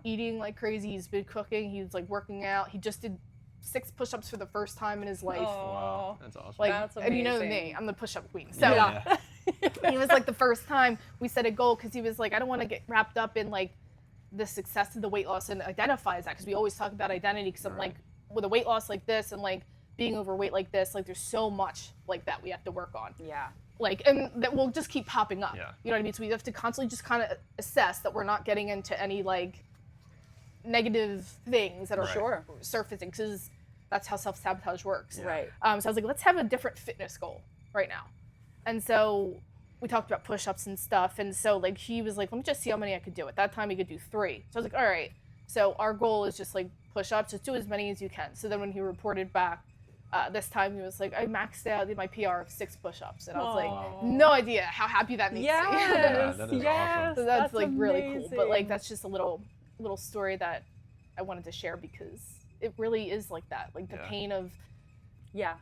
Eating like crazy. He's been cooking. He's like working out. He just did 6 push-ups for the first time in his life. Wow, that's awesome. Like, that's and you know amazing. me, I'm the push-up queen. So he was like the first time we set a goal because he was like, I don't want to get wrapped up in like the success of the weight loss and identify as that because we always talk about identity because I'm like, with a weight loss like this and like being overweight like this, like there's so much like that we have to work on. Like, and that will just keep popping up. You know what I mean? So we have to constantly just kind of assess that we're not getting into any like negative things that are surfacing because that's how self-sabotage works. So I was like, let's have a different fitness goal right now. And so we talked about push-ups and stuff. And so like, he was like, let me just see how many I could do. At that time he could do 3. So I was like, all right. So our goal is just like push-ups, just do as many as you can. So then when he reported back this time he was like, I maxed out my PR of 6 push-ups, and I was like, Aw. no idea how happy that makes me. Yes, that is yes, awesome. So that's like really cool. But like amazing. that's just a little story that I wanted to share because it really is like that. Like the Yeah. pain of Yeah.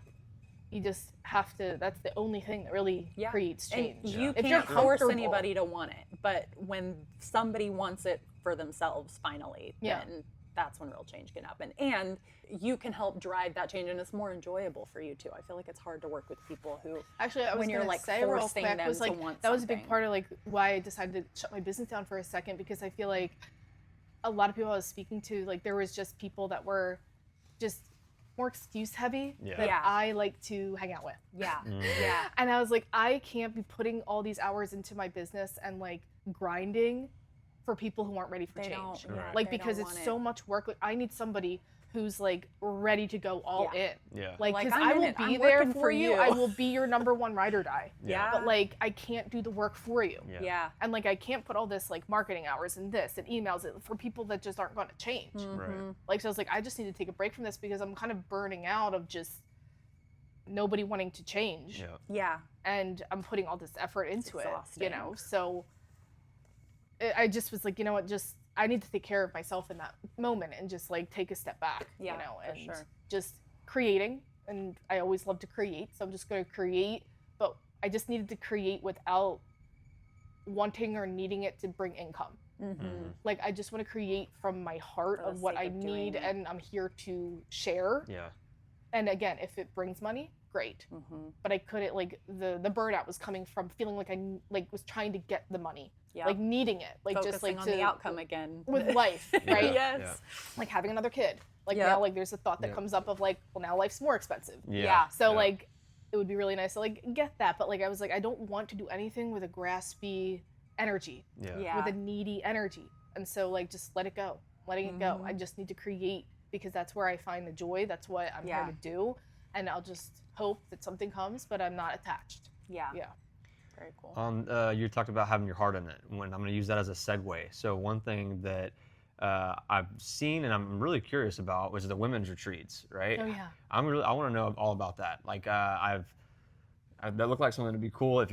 you just have to. That's the only thing that really Yeah. creates And change. you If you're can't force comfortable- anybody to want it, but when somebody wants it for themselves finally, Yeah. then that's when real change can happen. And you can help drive that change, and it's more enjoyable for you too. I feel like it's hard to work with people who Actually, I was when you're, gonna like, say real forcing quick them was to like want that was a big something. part of like why I decided to shut my business down for a second, because I feel like a lot of people I was speaking to, like there was just people that were just more excuse heavy Yeah. that Yeah. I like to hang out with. yeah, Mm. yeah, And I was like, I can't be putting all these hours into my business and like grinding for people who aren't ready for they change. don't, Right. Like they because don't it's want so it. much work. Like I need somebody who's like ready to go all Yeah. in. Yeah. Like Like, because I'm I in will it. be I'm there working for for you. you. I will be your number one ride or die. Yeah. But like I can't do the work for you. Yeah. Yeah. And like I can't put all this like marketing hours and this and emails for people that just aren't going to change. Right. Like so I was like, I just need to take a break from this because I'm kind of burning out of just nobody wanting to change. Yeah. Yeah. And I'm putting all this effort into it, you exhausting. know. So I just was like, you know what, just I need to take care of myself in that moment and just like take a step back, Yeah, you know, for and sure. just creating. And I always love to create, so I'm just going to create, but I just needed to create without wanting or needing it to bring income. Mm-hmm. Like I just want to create from my heart For of the what sake I of doing need it. and I'm here to share. Yeah. And again, if it brings money, great. Mm-hmm. But I couldn't like the burnout was coming from feeling like I like was trying to get the money, Yeah. like needing it, like Focusing just like on to the outcome again. with life, right? Yeah. Yes. Like having another kid. Like Yeah. now, like there's a thought that Yeah. comes up of like, well, now life's more expensive. Yeah. Yeah. So Yeah. like, it would be really nice to like get that, but like I was like, I don't want to do anything with a graspy energy, Yeah. Yeah. with a needy energy, and so like just let it go, letting it go. I just need to create because that's where I find the joy. That's what I'm Yeah. here to do, and I'll just hope that something comes, but I'm not attached. Yeah. Yeah. Very cool. You talked about having your heart in it. When I'm going to use that as a segue. So one thing that I've seen and I'm really curious about was the women's retreats, right? Oh yeah. I want to know all about that. Like that looked like something to be cool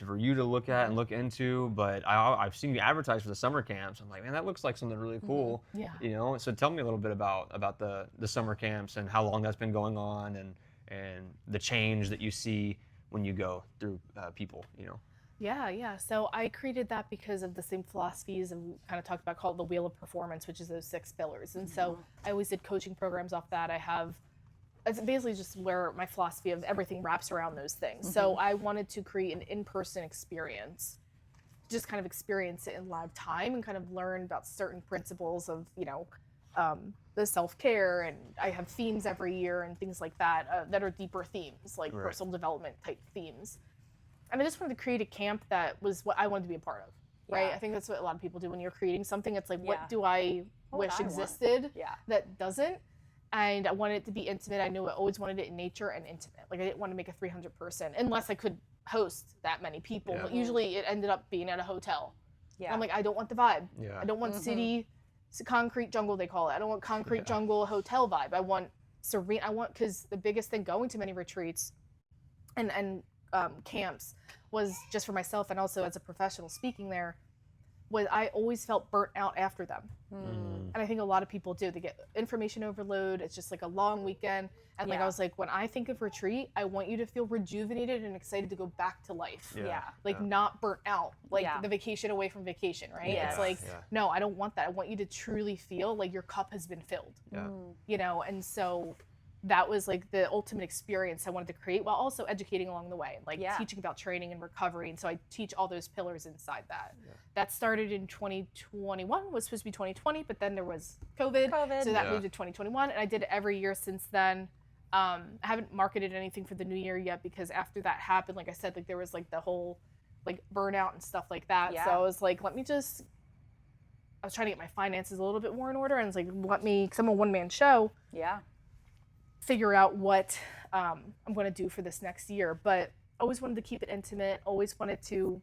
for you to look at and look into. But I've seen you advertise for the summer camps. I'm like, man, that looks like something really cool. Yeah. You know. So tell me a little bit about the summer camps and how long that's been going on and the change that you see when you go through people. You know. Yeah. So I created that because of the same philosophies and kind of talked about called the Wheel of Performance, which is those 6 pillars. And so I always did coaching programs off that. It's basically just where my philosophy of everything wraps around those things. So I wanted to create an in-person experience, just kind of experience it in live time and kind of learn about certain principles of, you know, the self-care, and I have themes every year and things like that that are deeper themes, like Right. personal development type themes. And I just wanted to create a camp that was what I wanted to be a part of, right? Yeah. I think that's what a lot of people do when you're creating something. It's like, Yeah. what do I What wish I want. existed Yeah. that doesn't? And I wanted it to be intimate. I knew I always wanted it in nature and intimate. Like I didn't want to make a 300 person unless I could host that many people. Yeah. But usually it ended up being at a hotel. Yeah. And I'm like, I don't want the vibe. Yeah. I don't want concrete jungle, they call it. I don't want concrete jungle hotel vibe. I want serene. Because the biggest thing going to many retreats and camps was just for myself and also as a professional speaking there, was I always felt burnt out after them. And I think a lot of people do. They get information overload. It's just like a long weekend. And like Yeah. I was like, when I think of retreat, I want you to feel rejuvenated and excited to go back to life. Yeah. Like not burnt out, like Yeah. the vacation away from vacation, right? Yeah. It's like, Yeah. no, I don't want that. I want you to truly feel like your cup has been filled, Yeah. you know? And so that was like the ultimate experience I wanted to create while also educating along the way, like Yeah. teaching about training and recovery. And so I teach all those pillars inside that. That started in 2021, was supposed to be 2020, but then there was COVID. So that Yeah. moved to 2021. And I did it every year since then. I haven't marketed anything for the new year yet because after that happened, like I said, like there was like the whole like burnout and stuff like that. So Yeah. I was like, I was trying to get my finances a little bit more in order, and it's like, because I'm a one-man show, Yeah. figure out what I'm going to do for this next year. But always wanted to keep it intimate, always wanted to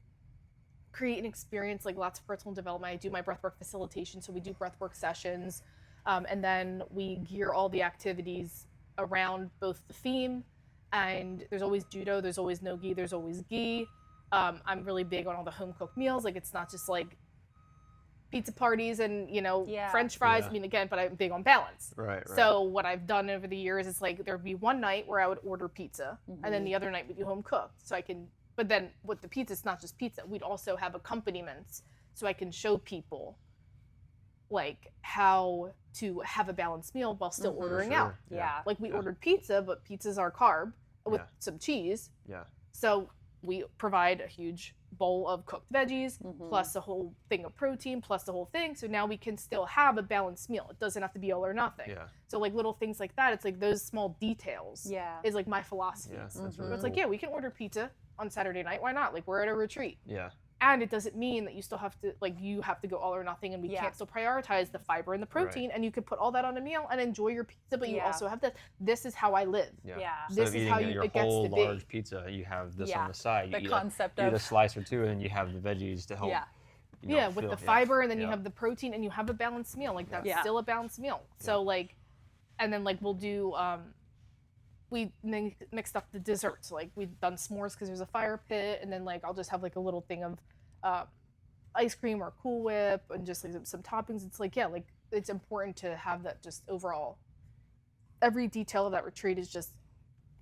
create an experience, like lots of personal development. I do my breathwork facilitation, so we do breathwork sessions, and then we gear all the activities around both the theme, and there's always judo, there's always no-gi, there's always gi. I'm really big on all the home-cooked meals. Like, it's not just like pizza parties and, French fries. Yeah. I mean, again, but I'm big on balance. Right. So what I've done over the years is like there'd be one night where I would order pizza, and then the other night we do home cooked. So I can, but then with the pizza, it's not just pizza. We'd also have accompaniments, so I can show people like how to have a balanced meal while still ordering out. Yeah. Like we ordered pizza, but pizza's our carb with some cheese. Yeah. So we provide a huge bowl of cooked veggies, plus a whole thing of protein, plus the whole thing. So now we can still have a balanced meal. It doesn't have to be all or nothing. Yeah. So like little things like that, it's like those small details is like my philosophy. Yeah. That's So really it's like, cool. yeah, we can order pizza on Saturday night. Why not? Like we're at a retreat. Yeah. And it doesn't mean that you still have to, like, you have to go all or nothing, and we can't still prioritize the fiber and the protein, and you could put all that on a meal and enjoy your pizza, but you also have this is how I live. Yeah. This Instead is of how eating your it gets whole to be. large pizza, you have this Yeah. on the side. You The eat concept you eat a of- slice or two, and you have the veggies to help. Yeah. With fill- the fiber, and then you Yeah. have the protein, and you have a balanced meal. Like, that's Yeah. still a balanced meal. So, like, and then, like, we'll do, we mixed up the desserts. Like, we've done s'mores because there's a fire pit, and then, like, I'll just have, like, a little thing of ice cream or Cool Whip, and just, like, some toppings. It's like, yeah, like, it's important to have that just overall. Every detail of that retreat is just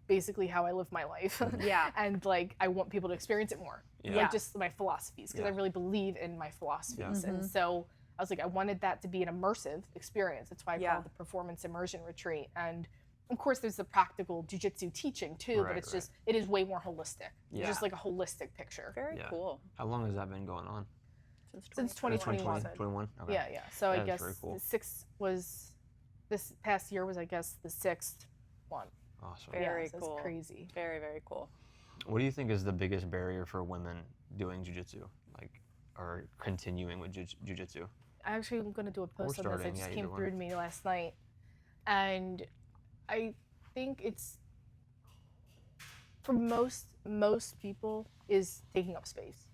basically how I live my life. Yeah. And, like, I want people to experience it more. Yeah. Like, just my philosophies, because I really believe in my philosophies. And so I was like, I wanted that to be an immersive experience. That's why I call it the Performance Immersion Retreat. And of course, there's the practical jujitsu teaching too, but it's just, it is way more holistic. Yeah. It's just like a holistic picture. Very cool. How long has that been going on? Since 2021. 2021? Okay. Yeah, yeah. So I That is guess very cool. the sixth was, this past year was, I guess, the sixth one. Awesome. Very so cool. It's crazy. Very, very cool. What do you think is the biggest barrier for women doing jujitsu, like, or continuing with jujitsu? I actually am going to do a post on this. starting, It just yeah, came either through one. to me last night. And I think it's, for most people, is taking up space.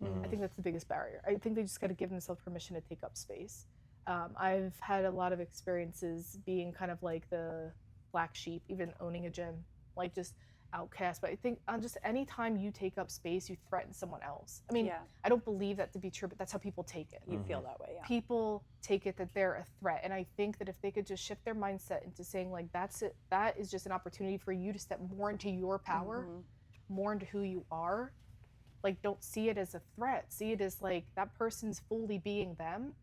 I think that's the biggest barrier. I think they just got to give themselves permission to take up space. I've had a lot of experiences being kind of like the black sheep, even owning a gym, like just outcast. But I think just any time you take up space, you threaten someone else. I mean, I don't believe that to be true, but that's how people take it. You feel that way, yeah. People take it that they're a threat, and I think that if they could just shift their mindset into saying, like, that's it, that is just an opportunity for you to step more into your power, more into who you are. Like, don't see it as a threat. See it as, like, that person's fully being them.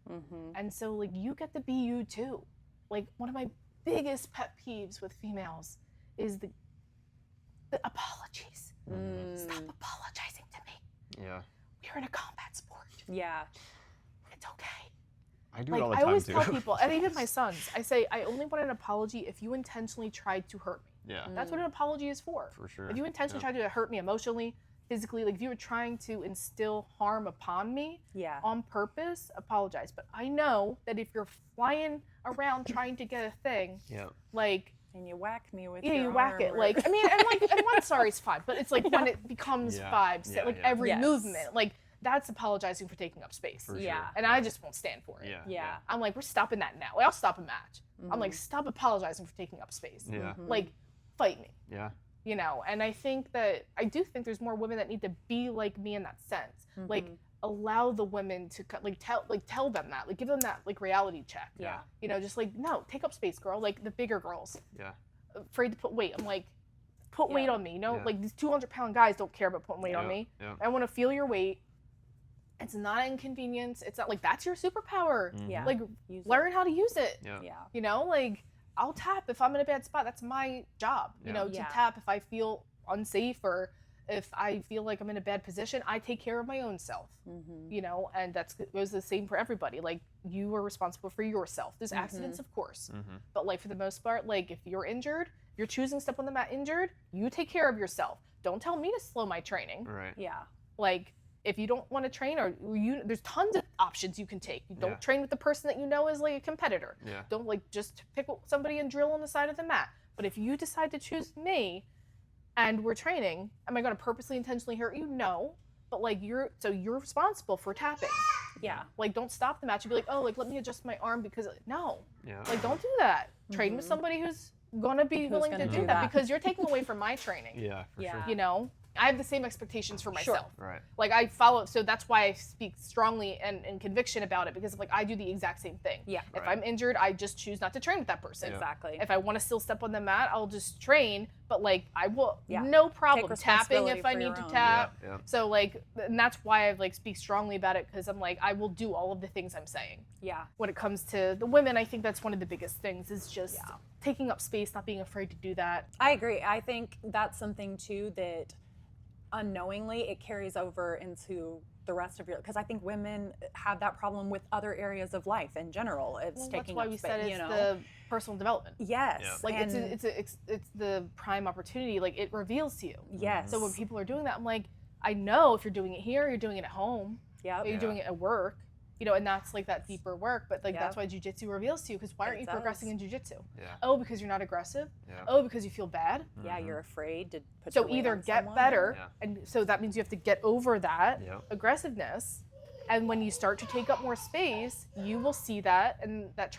And so, like, you get to be you too. Like, one of my biggest pet peeves with females is the apologies. Stop apologizing to me. Yeah. We're in a combat sport. Yeah. It's okay. I do Like, it all the I time always too. tell people, and even my sons, I say, I only want an apology if you intentionally tried to hurt me. Yeah. That's what an apology is for. For sure. If you intentionally tried to hurt me emotionally, physically, like if you were trying to instill harm upon me on purpose, apologize. But I know that if you're flying around trying to get a thing, like, and you whack me with you whack it. Like, I mean, and like, and one sorry's fine, but it's like when it becomes vibes, like every movement, like that's apologizing for taking up space. For sure. And I just won't stand for it. Yeah. I'm like, we're stopping that now. Like, I'll stop a match. I'm like, stop apologizing for taking up space. Yeah. Like, fight me. Yeah. You know, and I do think there's more women that need to be like me in that sense. Like, allow the women to tell them that, like, give them that like reality check. Yeah. You know, just like, no, take up space, girl. Like the bigger girls. Yeah. Afraid to put weight. I'm like, put weight on me. You know, Yeah. like these 200-pound guys don't care about putting weight on me. Yeah. I want to feel your weight. It's not an inconvenience. It's not like that's your superpower. Yeah. Like, learn how to use it. Yeah. Yeah. You know, like, I'll tap if I'm in a bad spot. That's my job, you know, to tap if I feel unsafe or if I feel like I'm in a bad position. I take care of my own self, you know, and that goes the same for everybody. Like, you are responsible for yourself. There's accidents, of course, but like for the most part, like if you're injured, you're choosing to step on the mat injured, you take care of yourself. Don't tell me to slow my training. Right. Yeah. Like, if you don't want to train, or there's tons of options you can take. You don't train with the person that you know is like a competitor. Yeah. Don't like just pick somebody and drill on the side of the mat. But if you decide to choose me, and we're training, am I going to purposely, intentionally hurt you? No. But like you're responsible for tapping. Yeah. Like, don't stop the match and be like, oh, like let me adjust my arm because no. Yeah. Like, don't do that. Train with somebody who's gonna be willing gonna to do do that? that because you're taking away from my training. Yeah, for sure. You know, I have the same expectations for myself. Right. Like I follow, so that's why I speak strongly and in conviction about it because like I do the exact same thing. Yeah. If Right. I'm injured, I just choose not to train with that person. Exactly. If I want to still step on the mat, I'll just train. But like I will, Yeah. no problem Take tapping responsibility if I for need your to own. tap. Yeah. So like, and that's why I like speak strongly about it because I'm like I will do all of the things I'm saying. Yeah. When it comes to the women, I think that's one of the biggest things is just Yeah. taking up space, not being afraid to do that. I agree. I think that's something too that unknowingly it carries over into the rest of your, because I think women have that problem with other areas of life in general. It's Well, taking that's why up we space, said it's you know. the personal development. Yes. Yeah. Like and it's the prime opportunity. Like it reveals to you. yes. So when people are doing that, I'm like, I know if you're doing it here, you're doing it at home, Yep. you're doing it at work, you know, and that's like that deeper work. But like Yeah. that's why jiu-jitsu reveals to you. Because why aren't It you does. progressing in jiu-jitsu? Yeah. Oh, because you're not aggressive. Yeah. Oh, because you feel bad. Yeah, you're afraid to put So your weight either on get someone. better, Yeah. and so that means you have to get over that Yep. aggressiveness. And when you start to take up more space, you will see that, and that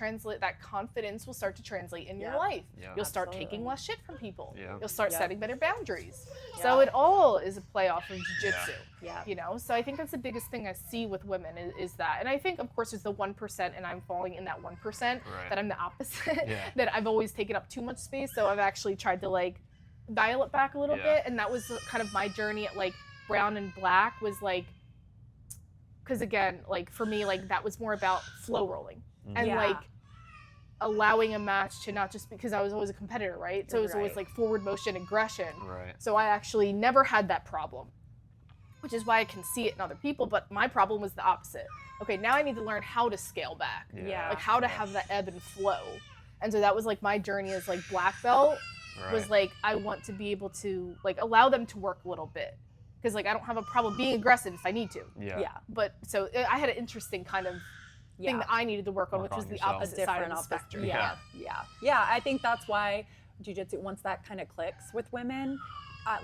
confidence will start to translate in your Yeah. life. Yeah. You'll start Absolutely. taking less shit from people. Yeah. You'll start Yeah. setting better boundaries. Yeah. So it all is a play off of jiu-jitsu. Yeah. You know, so I think that's the biggest thing I see with women is that. And I think, of course, there's the 1%, and I'm falling in that 1%, Right. that I'm the opposite, Yeah. that I've always taken up too much space. So I've actually tried to like dial it back a little Yeah. bit. And that was kind of my journey at like brown and black was like, because again, like for me, like that was more about flow rolling and Yeah. like allowing a match to not just because I was always a competitor, right? So it was always Right. like forward motion, aggression. Right. So I actually never had that problem, which is why I can see it in other people. But my problem was the opposite. Okay, now I need to learn how to scale back, Yeah. like how to have that ebb and flow. And so that was like my journey as like black belt was Right. like I want to be able to like allow them to work a little bit because like I don't have a problem being aggressive if I need to. Yeah. Yeah. But so I had an interesting kind of thing Yeah. that I needed to work on, Work which was on the yourself. opposite side of the spectrum. Yeah. Yeah. I think that's why jiu-jitsu, once that kind of clicks with women,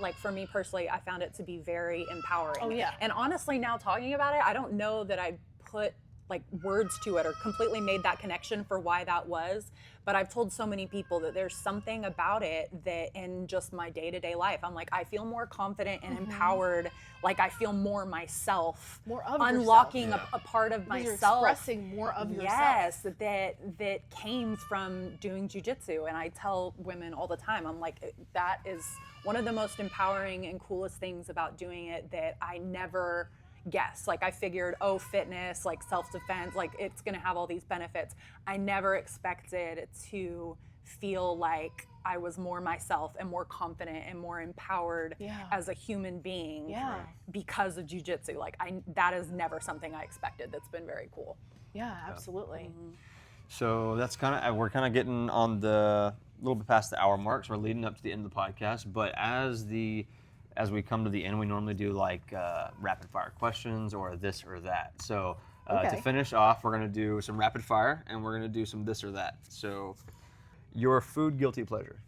like for me personally, I found it to be very empowering. Oh, yeah. And honestly, now talking about it, I don't know that I put like words to it or completely made that connection for why that was. But I've told so many people that there's something about it that in just my day-to-day life, I'm like, I feel more confident and empowered. Like I feel more myself. More of unlocking yourself. a part of Because you're myself. expressing more of yourself. Yes, that came from doing jiu-jitsu. And I tell women all the time, I'm like, that is one of the most empowering and coolest things about doing it that I never guessed. Like I figured, oh, fitness, like self-defense, like it's gonna have all these benefits. I never expected to feel like I was more myself and more confident and more empowered Yeah. as a human being Yeah. because of jiu-jitsu. Like that is never something I expected. That's been very cool. Yeah, absolutely. So that's kind of we're kind of getting on the little bit past the hour mark, so we're leading up to the end of the podcast. But as we come to the end, we normally do like rapid fire questions or this or that. So to Okay. finish off, we're gonna do some rapid fire and we're gonna do some this or that. So your food guilty pleasure.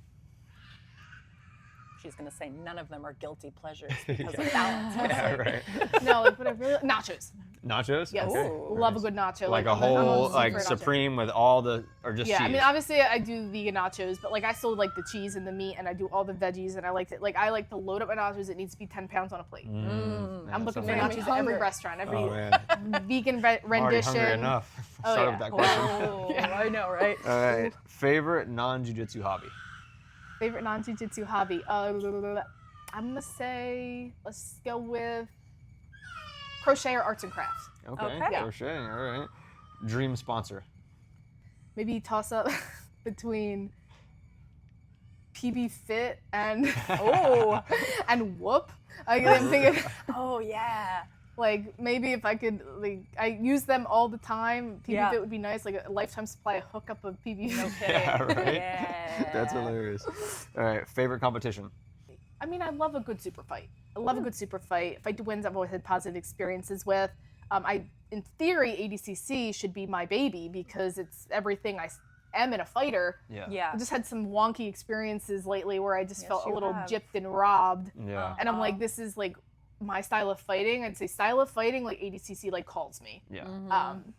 She's gonna say none of them are guilty pleasures because of balance. Yeah, right. No, like what I really nachos. Nachos. Yes, Okay. Ooh. love a good nacho. Like a I'm whole super like nacho. supreme with all the or just Yeah, cheese. I mean obviously I do vegan nachos, but like I still like the cheese and the meat, and I do all the veggies, and I like to load up my nachos. It needs to be 10 pounds on a plate. Yeah, I'm looking for sounds nachos like- at every restaurant, every Oh man, vegan I'm already rendition. hungry enough. Oh, Start yeah. with that question. Oh, I know, right? All right. Favorite non-jiu-jitsu hobby. Favorite non-jiu-jitsu hobby? I'm gonna say let's go with crochet or arts and crafts. Okay. Okay. Crocheting. All right. Dream sponsor. Maybe toss up between PB Fit and Oh. and Whoop. I'm thinking Oh yeah. like maybe if I could like I use them all the time. PB Yeah. Fit would be nice, like a lifetime supply of hookup of PB Fit. Yeah, right. Yeah. That's hilarious. All right. Favorite competition. I mean, I love a good super fight. I love a good super fight. Fight to wins, I've always had positive experiences with. In theory, ADCC should be my baby because it's everything I am in a fighter. Yeah. Yeah. I just had some wonky experiences lately where I just Yes, felt a you little have. gypped and robbed. Yeah. And I'm like, this is like my style of fighting. I'd say style of fighting, like ADCC like calls me. Yeah. Mm-hmm.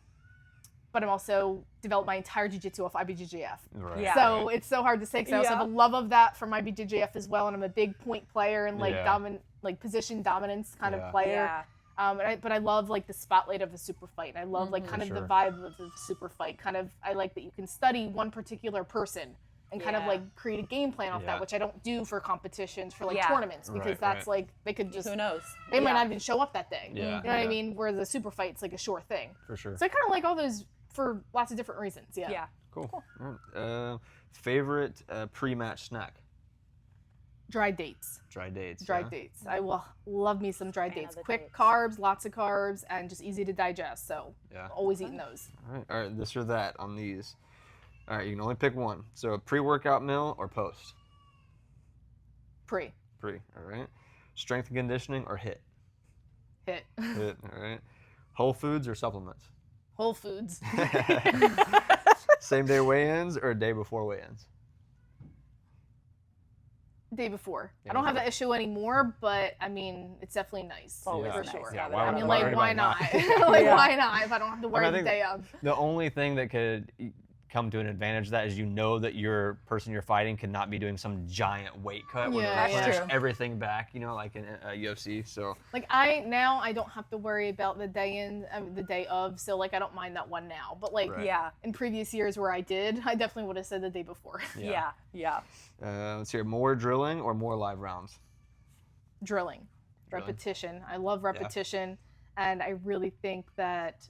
but I'm also developed my entire jiu-jitsu off IBJJF. Right. Yeah. So it's so hard to say because I also have a love of that from IBJJF as well, and I'm a big point player and like position dominance kind of player. Yeah. But I love like the spotlight of a super fight. And I love like kind of the vibe of the super fight. Kind of I like that you can study one particular person and kind of like create a game plan off that, which I don't do for competitions, for like tournaments, because that's like they could just Who knows? they might not even show up that day. Yeah. You know what I mean? Where the super fight's like a sure thing. For sure. So I kind of like all those for lots of different reasons. Yeah. Yeah. Cool. Favorite pre-match snack? Dry dates. Dry dates. Dry dates. I will love me some dry Fan dates. of the Quick dates. carbs, lots of carbs, and just easy to digest. So always eating those. All right, this or that on these. All right, you can only pick one. So a pre-workout meal or post? Pre. Pre, all right. Strength and conditioning or HIIT? Hit. HIIT, all right. Whole foods or supplements? Whole Foods. Same day weigh-ins or a day before weigh-ins? Day before. I don't have that issue anymore, but I mean, it's definitely nice. Always for nice. sure. Yeah, I mean, why like, why not? anybody Like, why not? If I don't have to worry I the think day of. The only thing that could come to an advantage of that is you know that your person you're fighting cannot be doing some giant weight cut where Yeah, they yeah. push True. everything back, you know, like in UFC. So Like I don't have to worry about the day the day of, so like I don't mind that one now. But like Right. Yeah. in previous years where I did, I definitely would have said the day before. Yeah. Yeah. let's hear more drilling or more live rounds. Drilling, repetition. I love repetition, and I really think that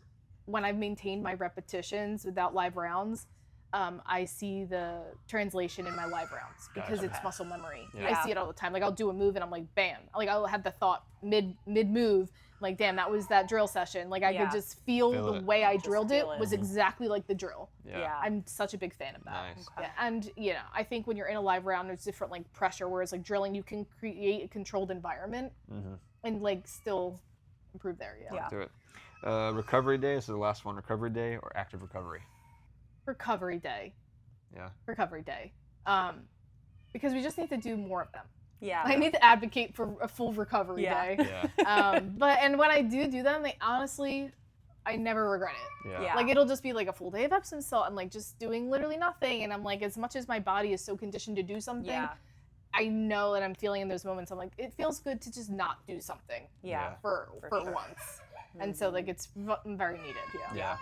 when I've maintained my repetitions without live rounds, I see the translation in my live rounds because it's muscle memory. Yeah. I see it all the time. Like I'll do a move and I'm like, bam. Like I'll have the thought mid move, like, damn, that was that drill session. Like I could just feel Feel the it. way I Just drilled it feel it. was exactly like the drill. Yeah. I'm such a big fan of that. Nice. Yeah, and you know, I think when you're in a live round, there's different like pressure. Whereas like drilling, you can create a controlled environment and like still improve there. Yeah. Do it. Recovery day. So the last one, recovery day or active recovery? Recovery day. Yeah. Recovery day. Because we just need to do more of them. Yeah. I need to advocate for a full recovery day. Yeah. And when I do them, they honestly, I never regret it. Yeah. Yeah. Like it'll just be like a full day of Epsom salt and like just doing literally nothing. And I'm like, as much as my body is so conditioned to do something, Yeah. I know that I'm feeling in those moments. I'm like, it feels good to just not do something Yeah. for sure. once. And so like it's very needed. Yeah.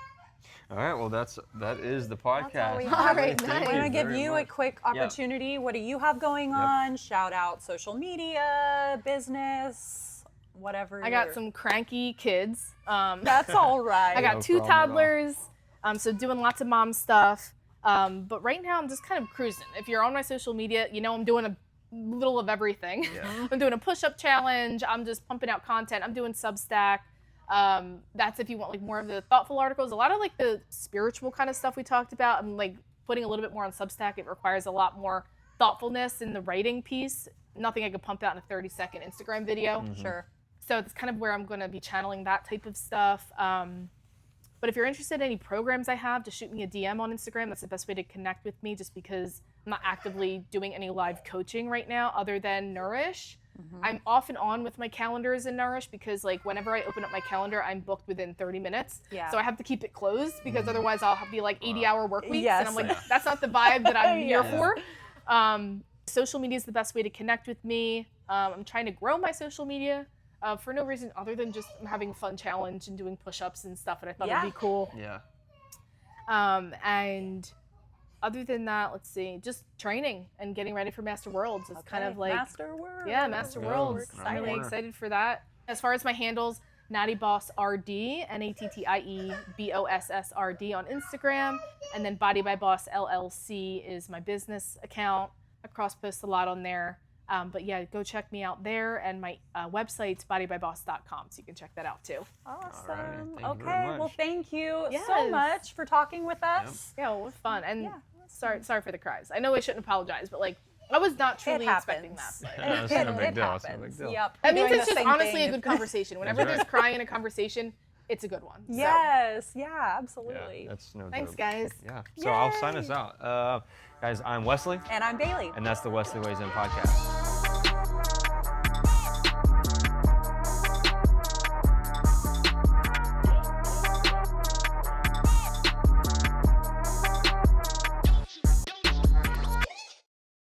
All right. Well, that is the podcast. That's all we have. All right, Thank nice. I you want to give very you a much. quick opportunity. What do you have going on? Shout out social media, business, whatever. I got some cranky kids. That's all right. I got No 2 problem at all. toddlers, so doing lots of mom stuff. But right now I'm just kind of cruising. If you're on my social media, you know I'm doing a little of everything. Yeah. I'm doing a push-up challenge. I'm just pumping out content. I'm doing Substack. That's if you want like more of the thoughtful articles. A lot of like the spiritual kind of stuff we talked about. I'm like putting a little bit more on Substack. It requires a lot more thoughtfulness in the writing piece. Nothing I could pump out in a 30-second Instagram video. Sure. So it's kind of where I'm going to be channeling that type of stuff. But if you're interested in any programs I have, just shoot me a DM on Instagram. That's the best way to connect with me, just because I'm not actively doing any live coaching right now other than Nourish. I'm off and on with my calendars in Nourish because like whenever I open up my calendar, I'm booked within 30 minutes. Yeah. So I have to keep it closed because otherwise I'll be like 80-hour work weeks. Yes. And I'm like, that's not the vibe that I'm here Yeah. for. Social media is the best way to connect with me. I'm trying to grow my social media. For no reason other than just I'm having a fun challenge and doing push-ups and stuff, and I thought it'd be cool. Yeah. And other than that, let's see, just training and getting ready for Master Worlds. It's kind of like Master World. yeah, Master Go. Worlds. Right I'm really on. excited for that. As far as my handles, Natty Boss RD, NATTIEBOSSRD on Instagram, and then Body by Boss LLC is my business account. I cross-post a lot on there. But yeah, go check me out there, and my website's bodybyboss.com, so you can check that out too. Awesome. All right, thank you Okay. very much. Well, thank you so Yes. much for talking with us. Yeah, well, it was fun. And Yeah, sorry for the cries. I know I shouldn't apologize, but like I was not truly It expecting that. happens. Like, Yeah, it's no big deal, it's no happens. big deal. Yep. that means Doing it's the just same honestly thing. a good conversation. Whenever That's there's crying in a conversation, it's a good one. So, Yes. Yeah. Yeah, Absolutely. that's no thanks, joke. guys. Yeah. So I'll sign us Yay. out. Guys, I'm Wesley, And I'm Bailey. and that's the Wesley Weighs In podcast.